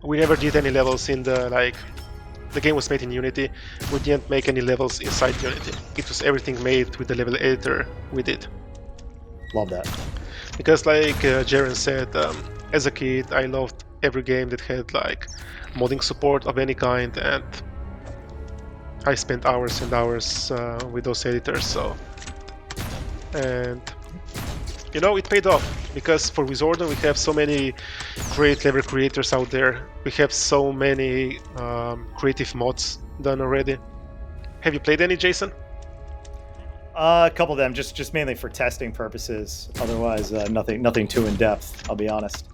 we never did any levels in the game was made in Unity. We didn't make any levels inside Unity. It was everything made with the level editor we did. Love that. Because like Jeron said, as a kid, I loved every game that had like modding support of any kind, and I spent hours and hours with those editors. So, and it paid off, because for Wizordum we have so many great level creators out there. We have so many creative mods done already. Have you played any, Jason? A couple of them, just mainly for testing purposes. Otherwise, nothing too in depth. I'll be honest.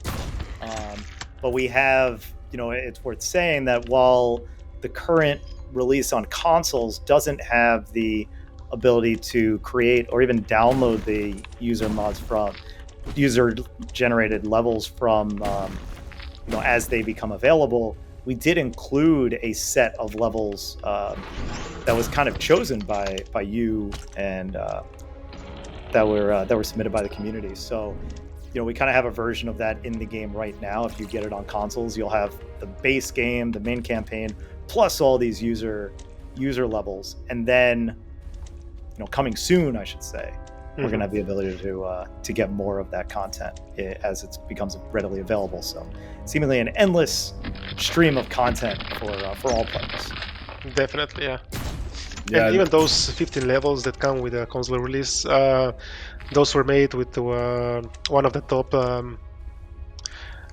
But we have, it's worth saying that while the current release on consoles doesn't have the ability to create or even download the user-generated levels from, as they become available, we did include a set of levels that was kind of chosen by you and that were submitted by the community. So, we kind of have a version of that in the game right now. If you get it on consoles, you'll have the base game, the main campaign, plus all these user levels, and then, coming soon, I should say, we're going to have the ability to get more of that content as it becomes readily available. So, seemingly an endless stream of content for all players. Definitely, yeah. And even those 15 levels that come with a console release, those were made with one of the top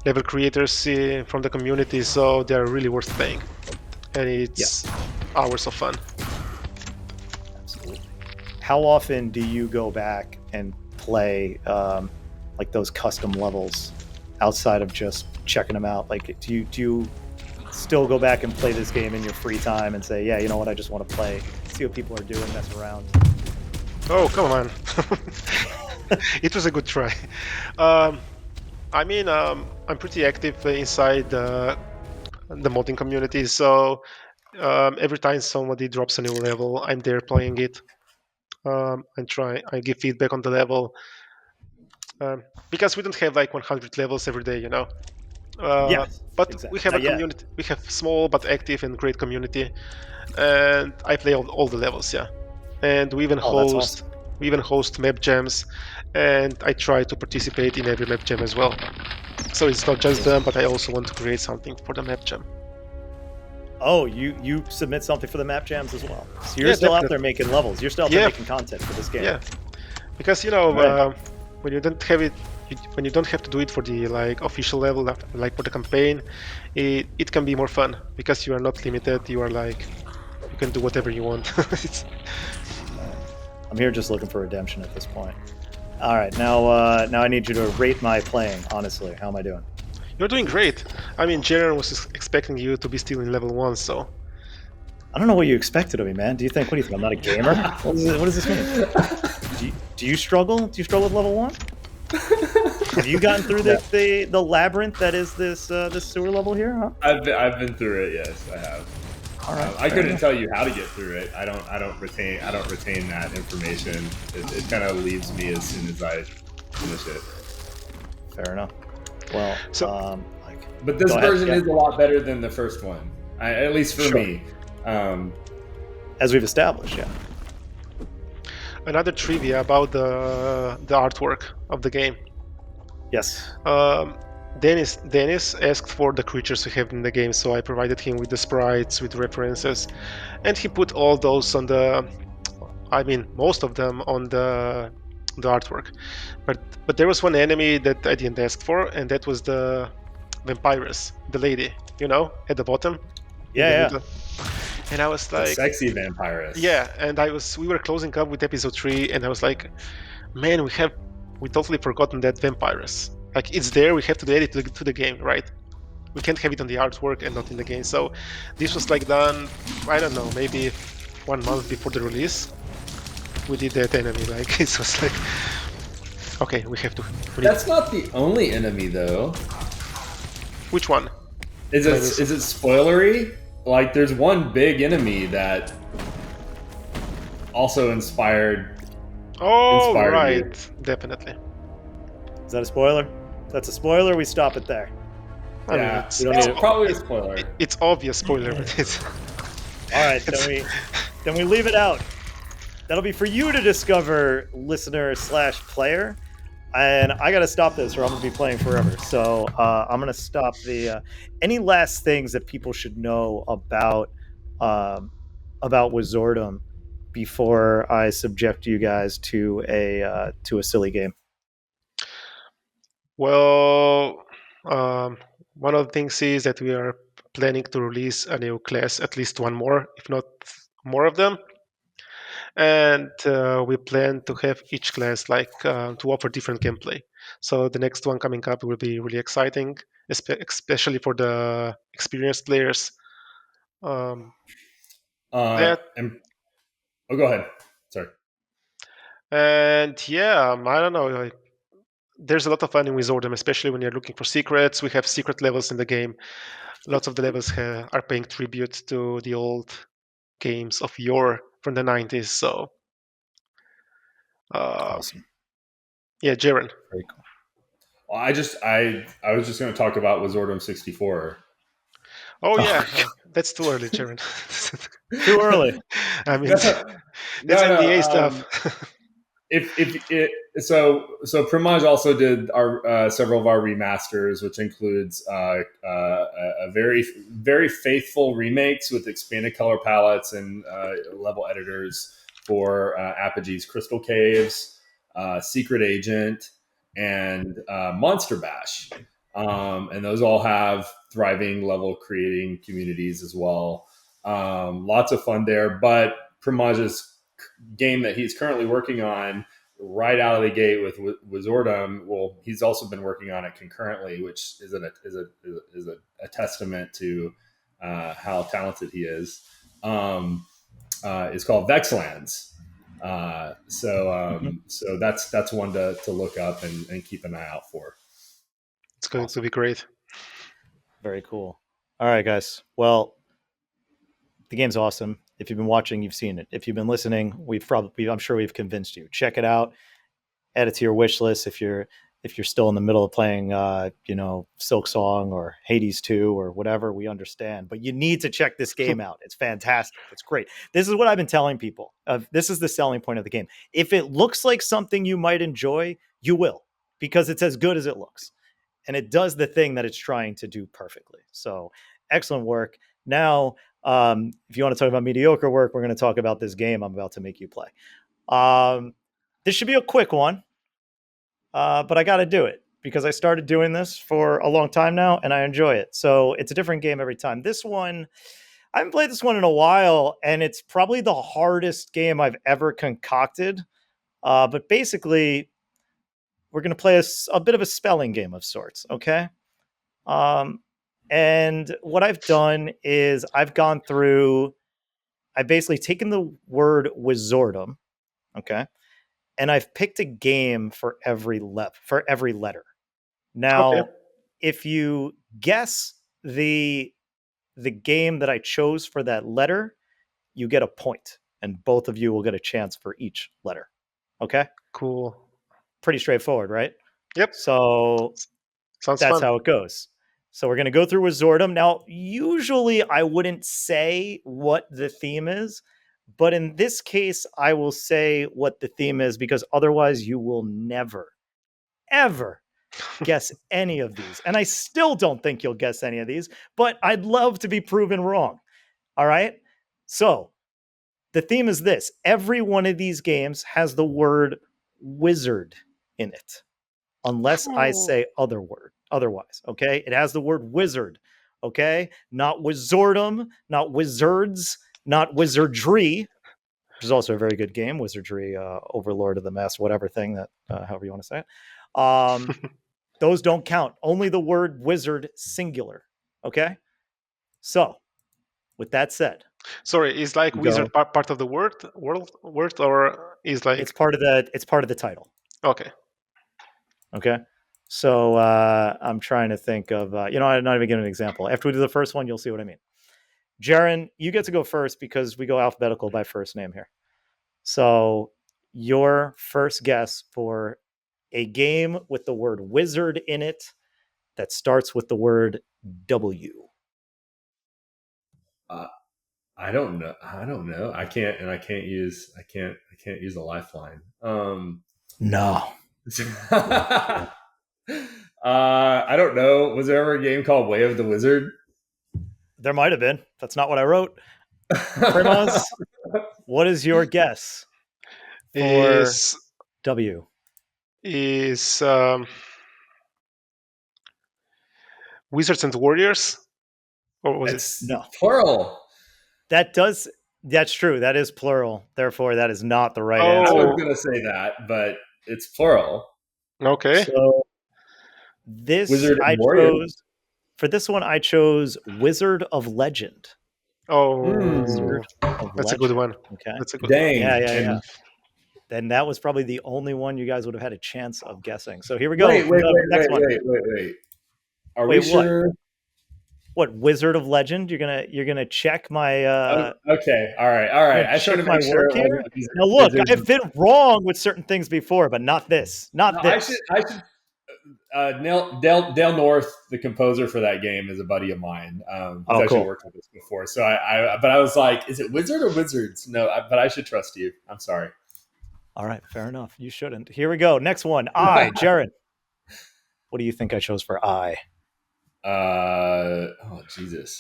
level creators from the community, so they're really worth playing. And it's hours of fun. Absolutely. How often do you go back and play like those custom levels outside of just checking them out? Like, do you still go back and play this game in your free time and say, yeah, you know what, I just want to play, see what people are doing, mess around? Oh, come on. It was a good try. I'm pretty active inside the modding community, so every time somebody drops a new level, I'm there playing it. I give feedback on the level, because we don't have like 100 levels every day, but exactly. We have a community. We have small but active and great community, and I play all the levels, and we even host map jams, and I try to participate in every map jam as well. So it's not just them, but I also want to create something for the map jam. Oh, you submit something for the map jams as well. So you're still out there making levels. You're still out there making content for this game. Yeah, because when you don't have it, when you don't have to do it for the official level, like for the campaign, it can be more fun because you are not limited. You are you can do whatever you want. I'm here just looking for redemption at this point. All right, now I need you to rate my playing. Honestly, how am I doing? You're doing great. I mean, Jeron was expecting you to be still in level 1, so. I don't know what you expected of me, man. What do you think? I'm not a gamer? What does this mean? Do you struggle? Do you struggle with level 1? Have you gotten through the labyrinth that is this sewer level here? Huh? I've been through it. Yes, I have. All right, I couldn't tell you how to get through it. I don't retain that information. It kind of leaves me as soon as I finish it. Fair enough. Well, but this version is a lot better than the first one, at least for me. As we've established, yeah. Another trivia about the artwork of the game. Yes. Dennis asked for the creatures we have in the game, so I provided him with the sprites, with references, and he put all those on most of them on the artwork. But there was one enemy that I didn't ask for, and that was the vampiress, the lady, at the bottom. Yeah. And I was like, the sexy vampiress. Yeah, and we were closing up with episode 3, and I was like, man, we totally forgotten that vampiress. It's there, we have to add it to the game, right? We can't have it on the artwork and not in the game. So this was done, I don't know, maybe 1 month before the release. We did that enemy, it was okay, we have to. That's not the only enemy, though. Which one? Is it spoilery? There's one big enemy that also inspired. Right, you. Definitely. Is that a spoiler? That's a spoiler. We stop it there. I mean, Yeah, we don't need it. Probably a spoiler. It's obvious spoiler, but it's All right, then we leave it out. That'll be for you to discover, listener/player. And I got to stop this, or I'm going to be playing forever. So I'm going to stop the. Any last things that people should know about Wizordum before I subject you guys to a silly game? well, one of the things is that we are planning to release a new class, at least one more, if not more of them. And we plan to have each class to offer different gameplay. So the next one coming up will be really exciting, especially for the experienced players. Um, that Go ahead. Sorry. and yeah, I don't know. There's a lot of fun in Wizordom, especially when you're looking for secrets. We have secret levels in the game. Lots of the levels are paying tribute to the old games of yore from the 90s. So, Awesome. Yeah, Jeron. Very cool. Well, I was just going to talk about Wizordum 64. Oh yeah, that's too early, Jeron. Too early. I mean, That's NDA stuff. So Primoz also did our several of our remasters, which includes a very faithful remakes with expanded color palettes and level editors for Apogee's Crystal Caves, Secret Agent, and Monster Bash. And those all have thriving level creating communities as well. Lots of fun there. But Primoz's game that he's currently working on right out of the gate with Wizordum, well, he's also been working on it concurrently, which is a testament to how talented he is. It's called Vexlands. So that's one to look up and keep an eye out for. It's going to be great. Very cool. All right, guys. Well, the game's awesome. If you've been watching, you've seen it. If you've been listening, I'm sure we've convinced you. Check it out. Add it to your wish list if you're still in the middle of playing, Silk Song or Hades 2 or whatever. We understand, but you need to check this game out. It's fantastic. It's great. This is what I've been telling people. This is the selling point of the game. If it looks like something you might enjoy, you will, because it's as good as it looks, and it does the thing that it's trying to do perfectly. So excellent work. Now, if you want to talk about mediocre work, we're going to talk about this game I'm about to make you play. This should be a quick one, but I got to do it because I started doing this for a long time now and I enjoy it. So it's a different game every time. This one, I haven't played this one in a while, and it's probably the hardest game I've ever concocted. But basically, we're going to play a bit of a spelling game of sorts, okay? And what I've done is I've basically taken the word Wizordum, okay, and I've picked a game for every letter. Now, Okay. if you guess the game that I chose for that letter, you get a point, and both of you will get a chance for each letter. Okay? Cool. Pretty straightforward, right? Yep. So Sounds that's fun. how it goes. So we're going to go through Wizordum. Now, usually I wouldn't say what the theme is, but in this case, I will say what the theme is because otherwise you will never, ever guess any of these. And I still don't think you'll guess any of these, but I'd love to be proven wrong. All right? So the theme is this. Every one of these games has the word wizard in it, unless I say otherwise, okay? It has the word wizard, okay? Not Wizordum, not wizards, not wizardry, which is also a very good game, Wizardry, Overlord of the Mess, whatever thing that, however you want to say it. Those don't count. Only the word wizard, singular, okay? So, with that said, sorry, is like wizard part of the word, or is like it's part of the title. Okay. Okay. So I'm trying to think of, I'm not even giving an example. After we do the first one, you'll see what I mean. Jeron, you get to go first because we go alphabetical by first name here. So your first guess for a game with the word wizard in it that starts with the word W. I don't know. I can't use a lifeline. No. I don't know. Was there ever a game called Way of the Wizard? There might have been. That's not what I wrote. Primoz, what is your guess for Is W? is Wizards and Warriors, or was it? It's No. plural. That's true. That is plural. Therefore, that is not the right Oh. I answer. was going to say that, but it's plural. Okay. So this Wizard and I Warrior. chose for this one. I chose Wizard of Legend. Oh, Wizard of that's a Legend. good one. Okay. That's a good. Dang. Yeah. Then that was probably the only one you guys would have had a chance of guessing. So here we go. Wait. Next one. Are Wait, we what? sure? What Wizard of Legend? You're gonna check my Okay. All right. I check tried to my make sure. work here. Now look, I've been wrong with certain things before, but not this. Not No, this. I should. Dale North, the composer for that game, is a buddy of mine. He's actually cool. worked with us before. So but I was like, is it Wizard or Wizards? No, but I should trust you. I'm sorry. All right, fair enough. You shouldn't. Here we go. Next one. I, Jeron. What do you think I chose for I? Oh Jesus.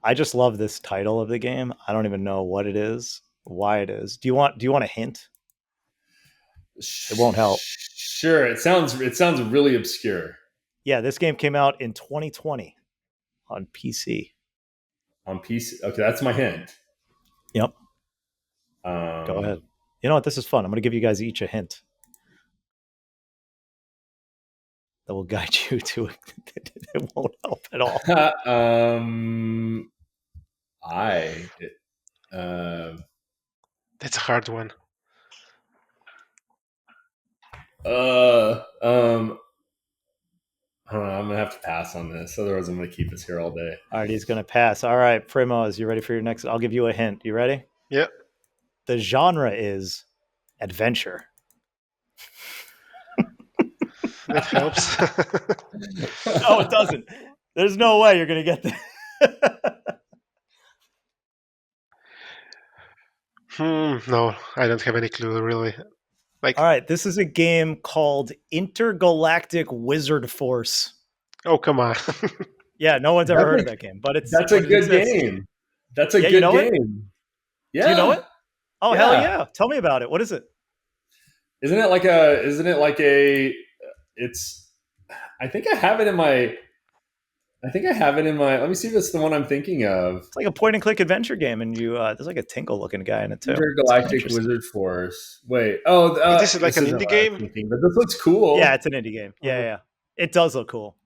I just love this title of the game. I don't even know what it is, why it is. Do you want a hint? It won't help. Sure. It sounds really obscure. Yeah, this game came out in 2020 on PC. On PC. Okay, that's my hint. Yep. Go ahead. You know what? This is fun. I'm going to give you guys each a hint that will guide you to it. It won't help at all. That's a hard one. I don't know. I'm gonna have to pass on this. Otherwise, I'm gonna keep us here all day. All right, he's going to pass. All right, Primoz, you ready for your next? I'll give you a hint. You ready? Yeah. The genre is adventure. That helps. No, it doesn't. There's no way you're going to get that. No, I don't have any clue really. All right, this is a game called Intergalactic Wizard Force. Oh, come on. Yeah, no one's ever heard of that game, but That's a good game. That's a good game. Yeah. Do you know it? Oh, hell yeah. Tell me about it. What is it? Isn't it like it's I think I have it in my let me see if it's the one I'm thinking of. It's like a point and click adventure game, and you there's like a Tinkle looking guy in it too. Intergalactic Wizard Force. Wait. This is like an indie game? But this looks cool. Yeah, it's an indie game. Yeah. It does look cool.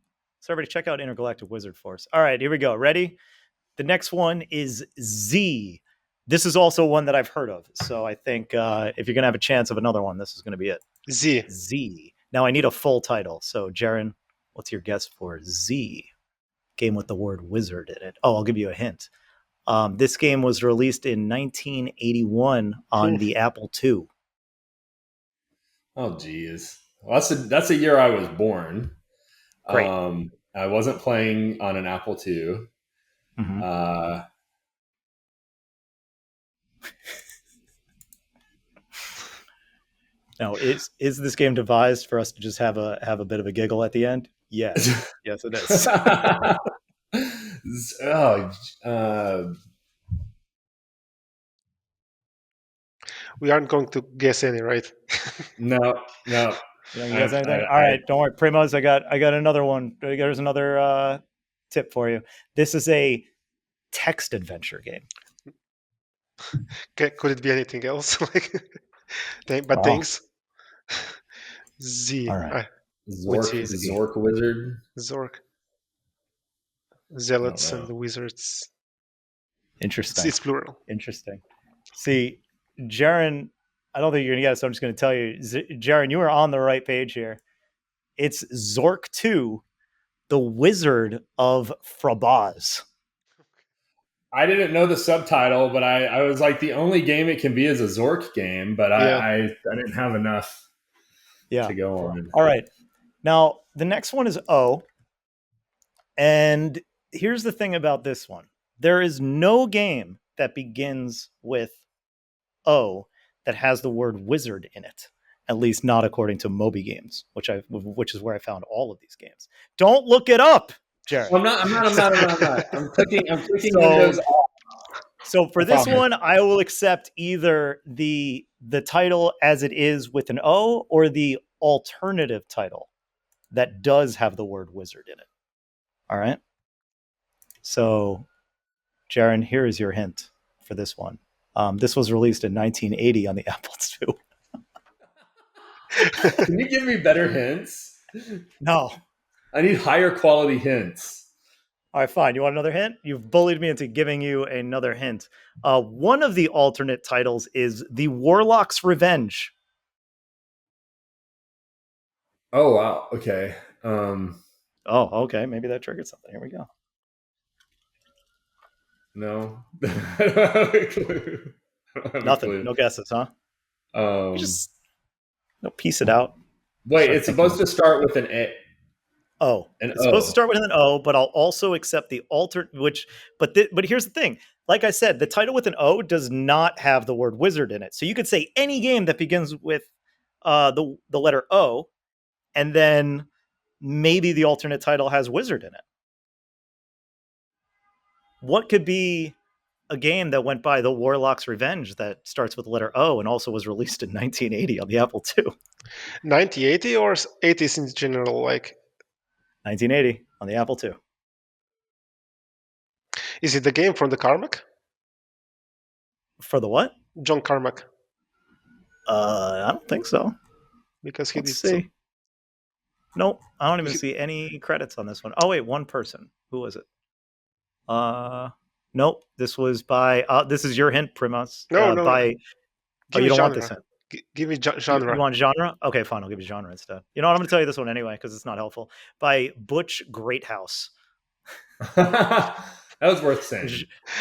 So everybody check out Intergalactic Wizard Force. All right, here we go. Ready? The next one is Z. This is also one that I've heard of. So I think if you're going to have a chance of another one, this is going to be it. Z. Now I need a full title. So Jeron, what's your guess for Z? Game with the word wizard in it. Oh, I'll give you a hint. This game was released in 1981 on the Apple II. Oh, geez. Well, that's a year I was born. Great. I wasn't playing on an Apple II. Mm-hmm. Now, is this game devised for us to just have a bit of a giggle at the end? Yes. Yes, it is. We aren't going to guess any, right? No. You guys anything? All right, don't worry, Primoz. I got another one. There's another tip for you. This is a text adventure game. Could it be anything else? Things. Z. All right. Zork Wizard. Zork. Zealots and the Wizards. Interesting. It's plural. Interesting. See, Jeron, I don't think you're going to get it, so I'm just going to tell you. Jeron, you are on the right page here. It's Zork 2, the Wizard of Frabaz. I didn't know the subtitle, but I was like, the only game it can be is a Zork game, but I didn't have enough. Yeah. to go on. All right. Now, the next one is O. And here's the thing about this one. There is no game that begins with O that has the word wizard in it. At least not according to Moby Games, which is where I found all of these games. Don't look it up, Jared. I'm not. I'm clicking So, Windows off. so for I this promise. one, I will accept either the title as it is with an O or the alternative title that does have the word wizard in it. All right. So, Jeron, here is your hint for this one. This was released in 1980 on the Apple II. Can you give me better hints? No. I need higher quality hints. All right, fine. You want another hint? You've bullied me into giving you another hint. One of the alternate titles is The Warlock's Revenge. Oh wow. Okay. Oh, okay. Maybe that triggered something. Here we go. No. I don't have a clue. Nothing. No guesses, huh? You just piece it out. Wait, Start it's thinking. supposed to start with an A. Oh, it's supposed to start with an O, but I'll also accept the but here's the thing. Like I said, the title with an O does not have the word wizard in it. So you could say any game that begins with the letter O, and then maybe the alternate title has wizard in it. What could be a game that went by The Warlock's Revenge that starts with the letter O and also was released in 1980 on the Apple II? 1980 or 80s in general? Like 1980 on the Apple II. Is it the game from the Carmack? For the what? John Carmack. I don't think so. Because he Let's did see. Nope, I don't even see any credits on this one. Oh wait, one person. Who was it? Nope. This was by. This is your hint, Primoz. No. By. Oh, you don't want this hint. Give me You genre. want genre? Okay, fine. I'll give you genre instead. You know what? I'm going to tell you this one anyway because it's not helpful. By Butch Greathouse. That was worth saying.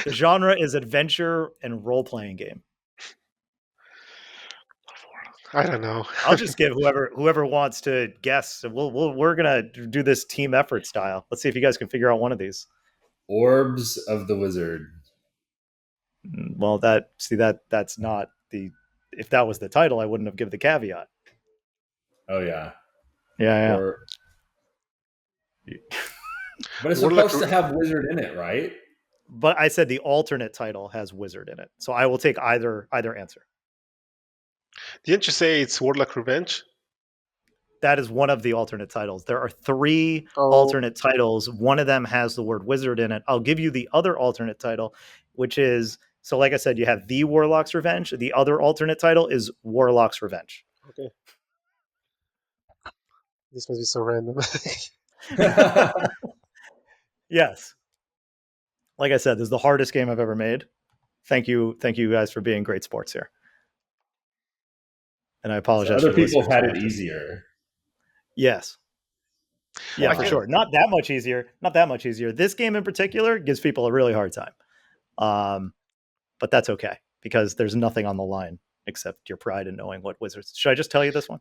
The genre is adventure and role-playing game. I don't know. I'll just give whoever wants to guess. We're gonna do this team effort style. Let's see if you guys can figure out one of these. Orbs of the Wizard. Well, that's not the. If that was the title, I wouldn't have given the caveat. Oh yeah. Yeah. But it's supposed to have wizard in it, right? But I said the alternate title has wizard in it, so I will take either answer. Didn't you say it's Warlock Revenge? That is one of the alternate titles. There are three alternate titles. One of them has the word wizard in it. I'll give you the other alternate title, which is, so like I said, you have The Warlock's Revenge. The other alternate title is Warlock's Revenge. Okay. This must be so random. Yes. Like I said, this is the hardest game I've ever made. Thank you guys for being great sports here. And I apologize. So other people had it easier. Yes. Yeah, for sure. Not that much easier. This game in particular gives people a really hard time. But that's okay because there's nothing on the line except your pride in knowing what wizards. Should I just tell you this one?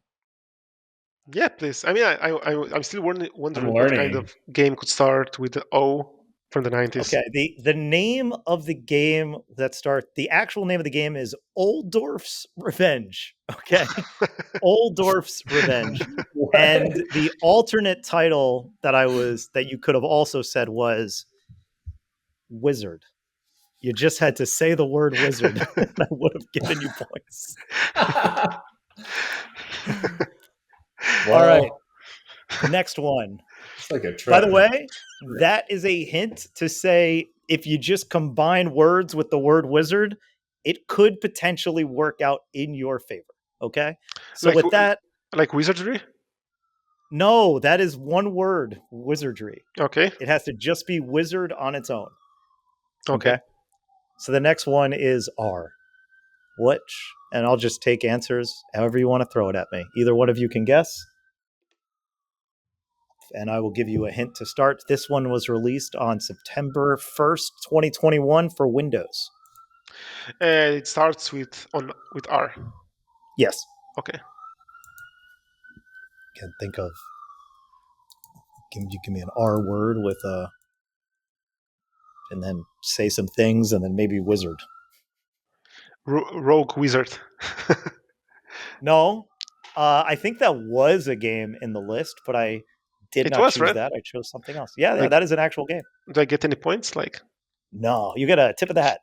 Yeah, please. I mean, I'm still wondering what kind of game could start with the O from the 90s. Okay, the name of the game the actual name of the game is Oldorf's Revenge. Okay, Oldorf's Revenge, and the alternate title that you could have also said was Wizard. You just had to say the word wizard, and I would have given you points. All right, next one. It's like a trip. By the way, that is a hint to say if you just combine words with the word wizard, it could potentially work out in your favor. Okay? So with that... Like wizardry? No, that is one word, wizardry. Okay. It has to just be wizard on its own. Okay. So the next one is R. Which, and I'll just take answers however you want to throw it at me. Either one of you can guess. And I will give you a hint to start. This one was released on September 1st, 2021 for Windows. It starts with R. Yes. Okay. Can't think of. Can you give me an R word with a, and then say some things, and then maybe wizard. Rogue Wizard. No, I think that was a game in the list, but I did It not was, choose right? that. I chose something else. Yeah, Like- that is an actual game. Do I get any points? Like, No, you get a tip of the hat.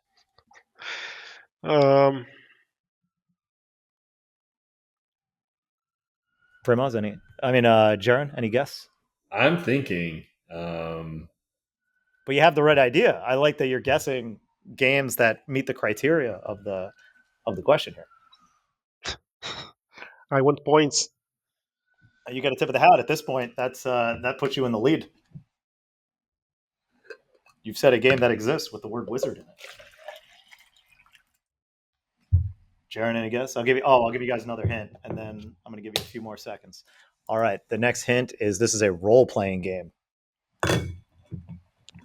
Primoz, Jeron, any guess? I'm thinking. But you have the right idea. I like that you're guessing games that meet the criteria of the question here. I want points. You got a tip of the hat at this point. That puts you in the lead. You've said a game that exists with the word wizard in it. Jeron, any guess? I'll give you guys another hint, and then I'm going to give you a few more seconds. All right. The next hint is this is a role-playing game.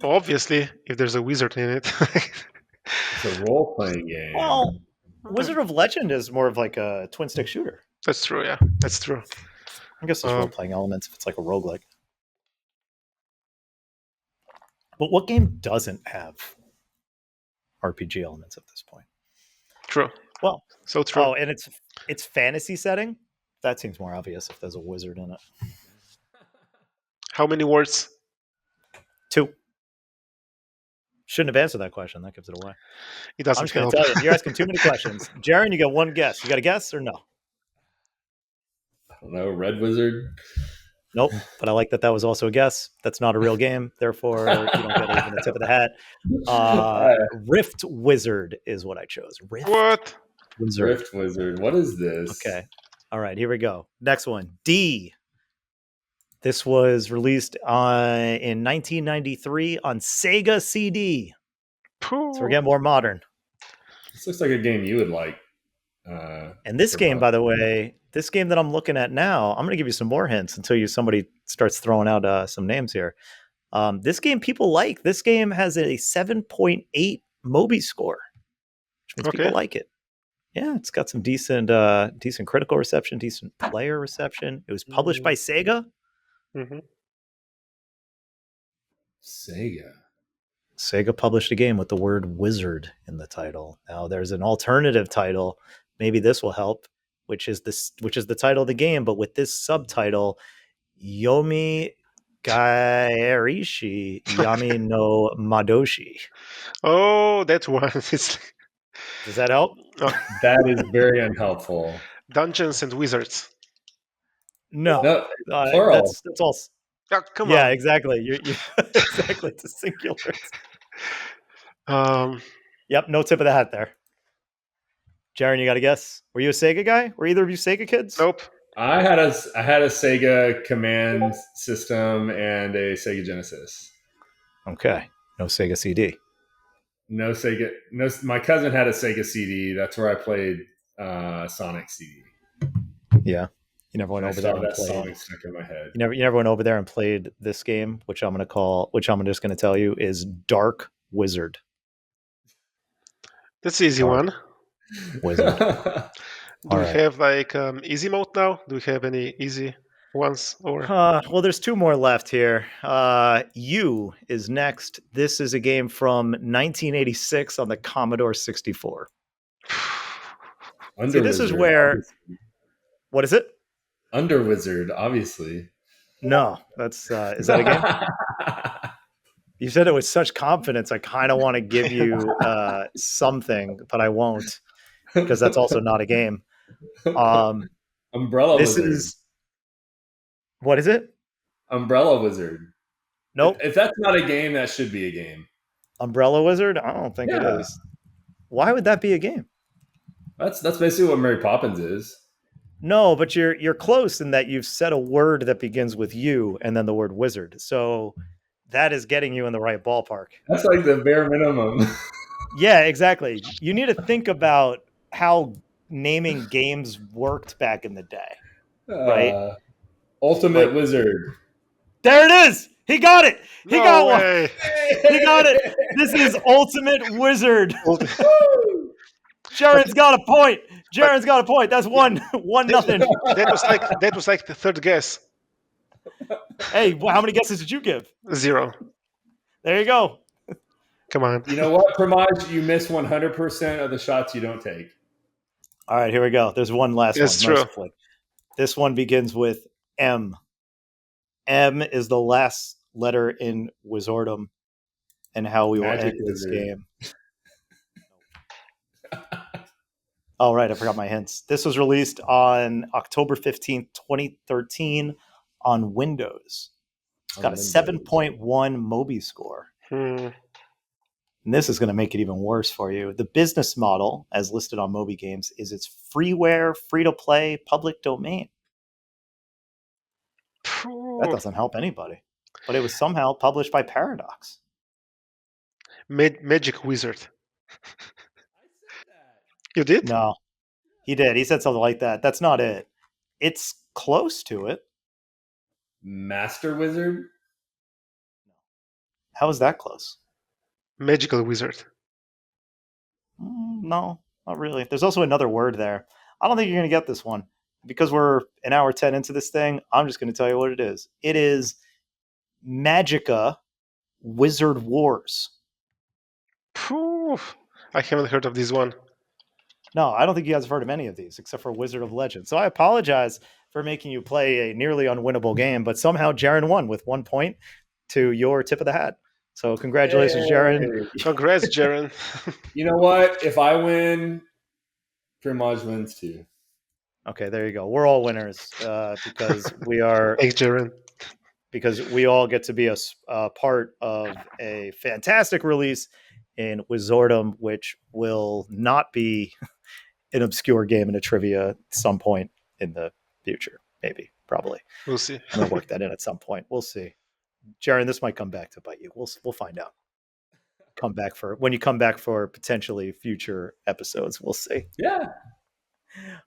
Obviously, if there's a wizard in it. It's a role-playing game. Well, Wizard of Legend is more of like a twin-stick shooter. That's true, yeah. That's true. I guess there's role-playing elements if it's like a roguelike. But what game doesn't have RPG elements at this point? True. Well, so true. Oh, and it's fantasy setting? That seems more obvious if there's a wizard in it. How many words? 2. Shouldn't have answered that question. That gives it away. It doesn't I'm just going help. to tell you. You're asking too many questions. Jeron, you got one guess. You got a guess or no? I don't know. Red Wizard? Nope. But I like that was also a guess. That's not a real game. Therefore, you don't get even the tip of the hat. Rift Wizard is what I chose. What? Wizard. Rift Wizard. What is this? Okay. All right. Here we go. Next one. D. This was released in 1993 on Sega CD. So we're getting more modern. This looks like a game you would like. And this game, by the way, this game that I'm looking at now, I'm going to give you some more hints until somebody starts throwing out some names here. This game people like. This game has a 7.8 Moby score, which means people like it. Yeah, it's got some decent critical reception, decent player reception. It was published by Sega. Mm-hmm. Sega published a game with the word wizard in the title. Now there's an alternative title. Maybe this will help, which is the title of the game, but with this subtitle, Yomi Gaerishi Yami no Madoshi. Oh, that one. Does that help? That is very unhelpful. Dungeons and Wizards. No, plural. That's all. Oh, come on. Yeah, exactly. You exactly. It's a singular. Yep. No tip of the hat there. Jeron, you got to guess. Were you a Sega guy? Were either of you Sega kids? Nope. I had a Sega Command system and a Sega Genesis. Okay. No Sega CD. No Sega. No, my cousin had a Sega CD. That's where I played Sonic CD. Yeah. You never went over there and played. Sonic stuck in my head. You never went over there and played this game, which I'm just going to tell you is Dark Wizard. That's the easy one. Wizard. Do we have like easy mode now? Do we have any easy ones? Or well, there's 2 more left here. U is next. This is a game from 1986 on the Commodore 64. See, this is where. Obviously. What is it? Under Wizard, obviously. No, that's is that a game? You said it with such confidence. I kind of want to give you something, but I won't because that's also not a game. Umbrella this Wizard. What is it? Umbrella Wizard. Nope. If that's not a game, that should be a game. Umbrella Wizard? I don't think it is. Why would that be a game? That's basically what Mary Poppins is. No, but you're close in that you've said a word that begins with U and then the word wizard. So that is getting you in the right ballpark. That's like the bare minimum. Yeah, exactly. You need to think about how naming games worked back in the day, right? Ultimate Wizard. There it is. He got it. He got one. He got it. This is Ultimate Wizard. Jeron's got a point. Jeron's got a point. That's one nothing. That was like the third guess. Hey, how many guesses did you give? 0. There you go. Come on. You know what, Primoz? You miss 100% of the shots you don't take. All right, here we go. There's one last That's one, true. mercifully. This one begins with M. M is the last letter in Wizordum and how we Magic will end this Wizard. game. Oh, right. I forgot my hints. This was released on October 15th, 2013 on Windows. It's got a 7.1 Moby score. And this is going to make it even worse for you. The business model, as listed on Moby Games, is it's freeware, free-to-play, public domain. That doesn't help anybody. But it was somehow published by Paradox. Magic Wizard. You did? No, he did. He said something like that. That's not it. It's close to it. Master Wizard? How is that close? Magical Wizard. No, not really. There's also another word there. I don't think you're going to get this one. Because we're an hour 10 into this thing, I'm just going to tell you what it is. It is Magica Wizard Wars. Phew. I haven't heard of this one. No, I don't think you guys have heard of any of these except for Wizard of Legend. So I apologize for making you play a nearly unwinnable game, but somehow Jeron won with 1 point to your tip of the hat. So congratulations, Jeron. Congrats, Jeron. You know what? If I win, Primoz wins too. Okay, there you go. We're all winners because we are. Thanks, Jeron. Because we all get to be a part of a fantastic release in Wizordum, which will not be an obscure game in a trivia at some point in the future. Maybe, probably. We'll see. I'm gonna work that in at some point. We'll see. Jeron, this might come back to bite you. We'll find out. When you come back for potentially future episodes. We'll see. Yeah.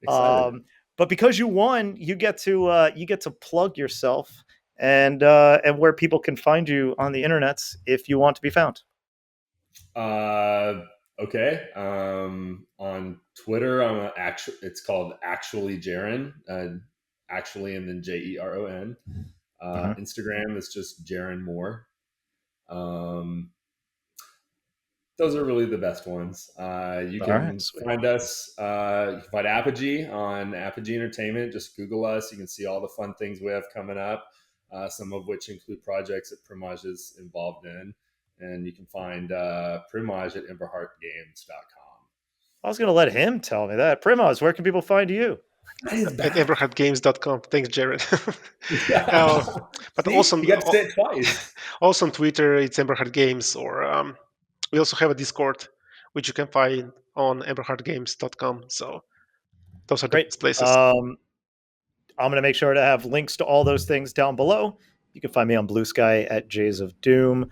Excited. But because you won, you get to plug yourself and where people can find you on the internet if you want to be found. Okay. On Twitter, it's called Actually Jeron. Actually, and then Jeron. Instagram is just Jeron Moore. Those are really the best ones. You can find us. You can find Apogee on Apogee Entertainment. Just Google us. You can see all the fun things we have coming up. Some of which include projects that Primoz is involved in. And you can find Primoz at emberheartgames.com. I was going to let him tell me that. Primoz, where can people find you? At emberheartgames.com. Thanks, Jared. But See, also, you got to say it twice. Also on Twitter, it's emberheartgames, or we also have a Discord, which you can find on emberheartgames.com. So those are Great the places. I'm going to make sure to have links to all those things down below. You can find me on Blue Sky at Jays of Doom.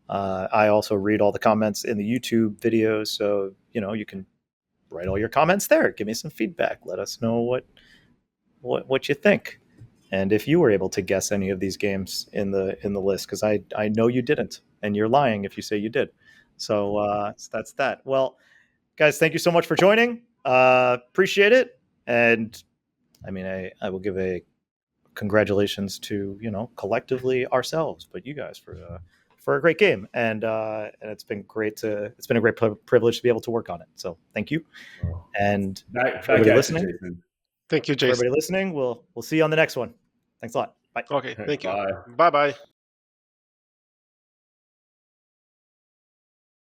I also read all the comments in the YouTube videos, so you can write all your comments there. Give me some feedback. Let us know what you think, and if you were able to guess any of these games in the list, because I know you didn't, and you're lying if you say you did. So that's that. Well, guys, thank you so much for joining. Appreciate it, and I mean I will give a congratulations to collectively ourselves, but you guys for a great game, and it's been a great privilege to be able to work on it. So thank you, and for everybody listening. Thank you, Jason. For everybody listening, we'll see you on the next one. Thanks a lot. Bye. Okay, thank you. Bye. Bye.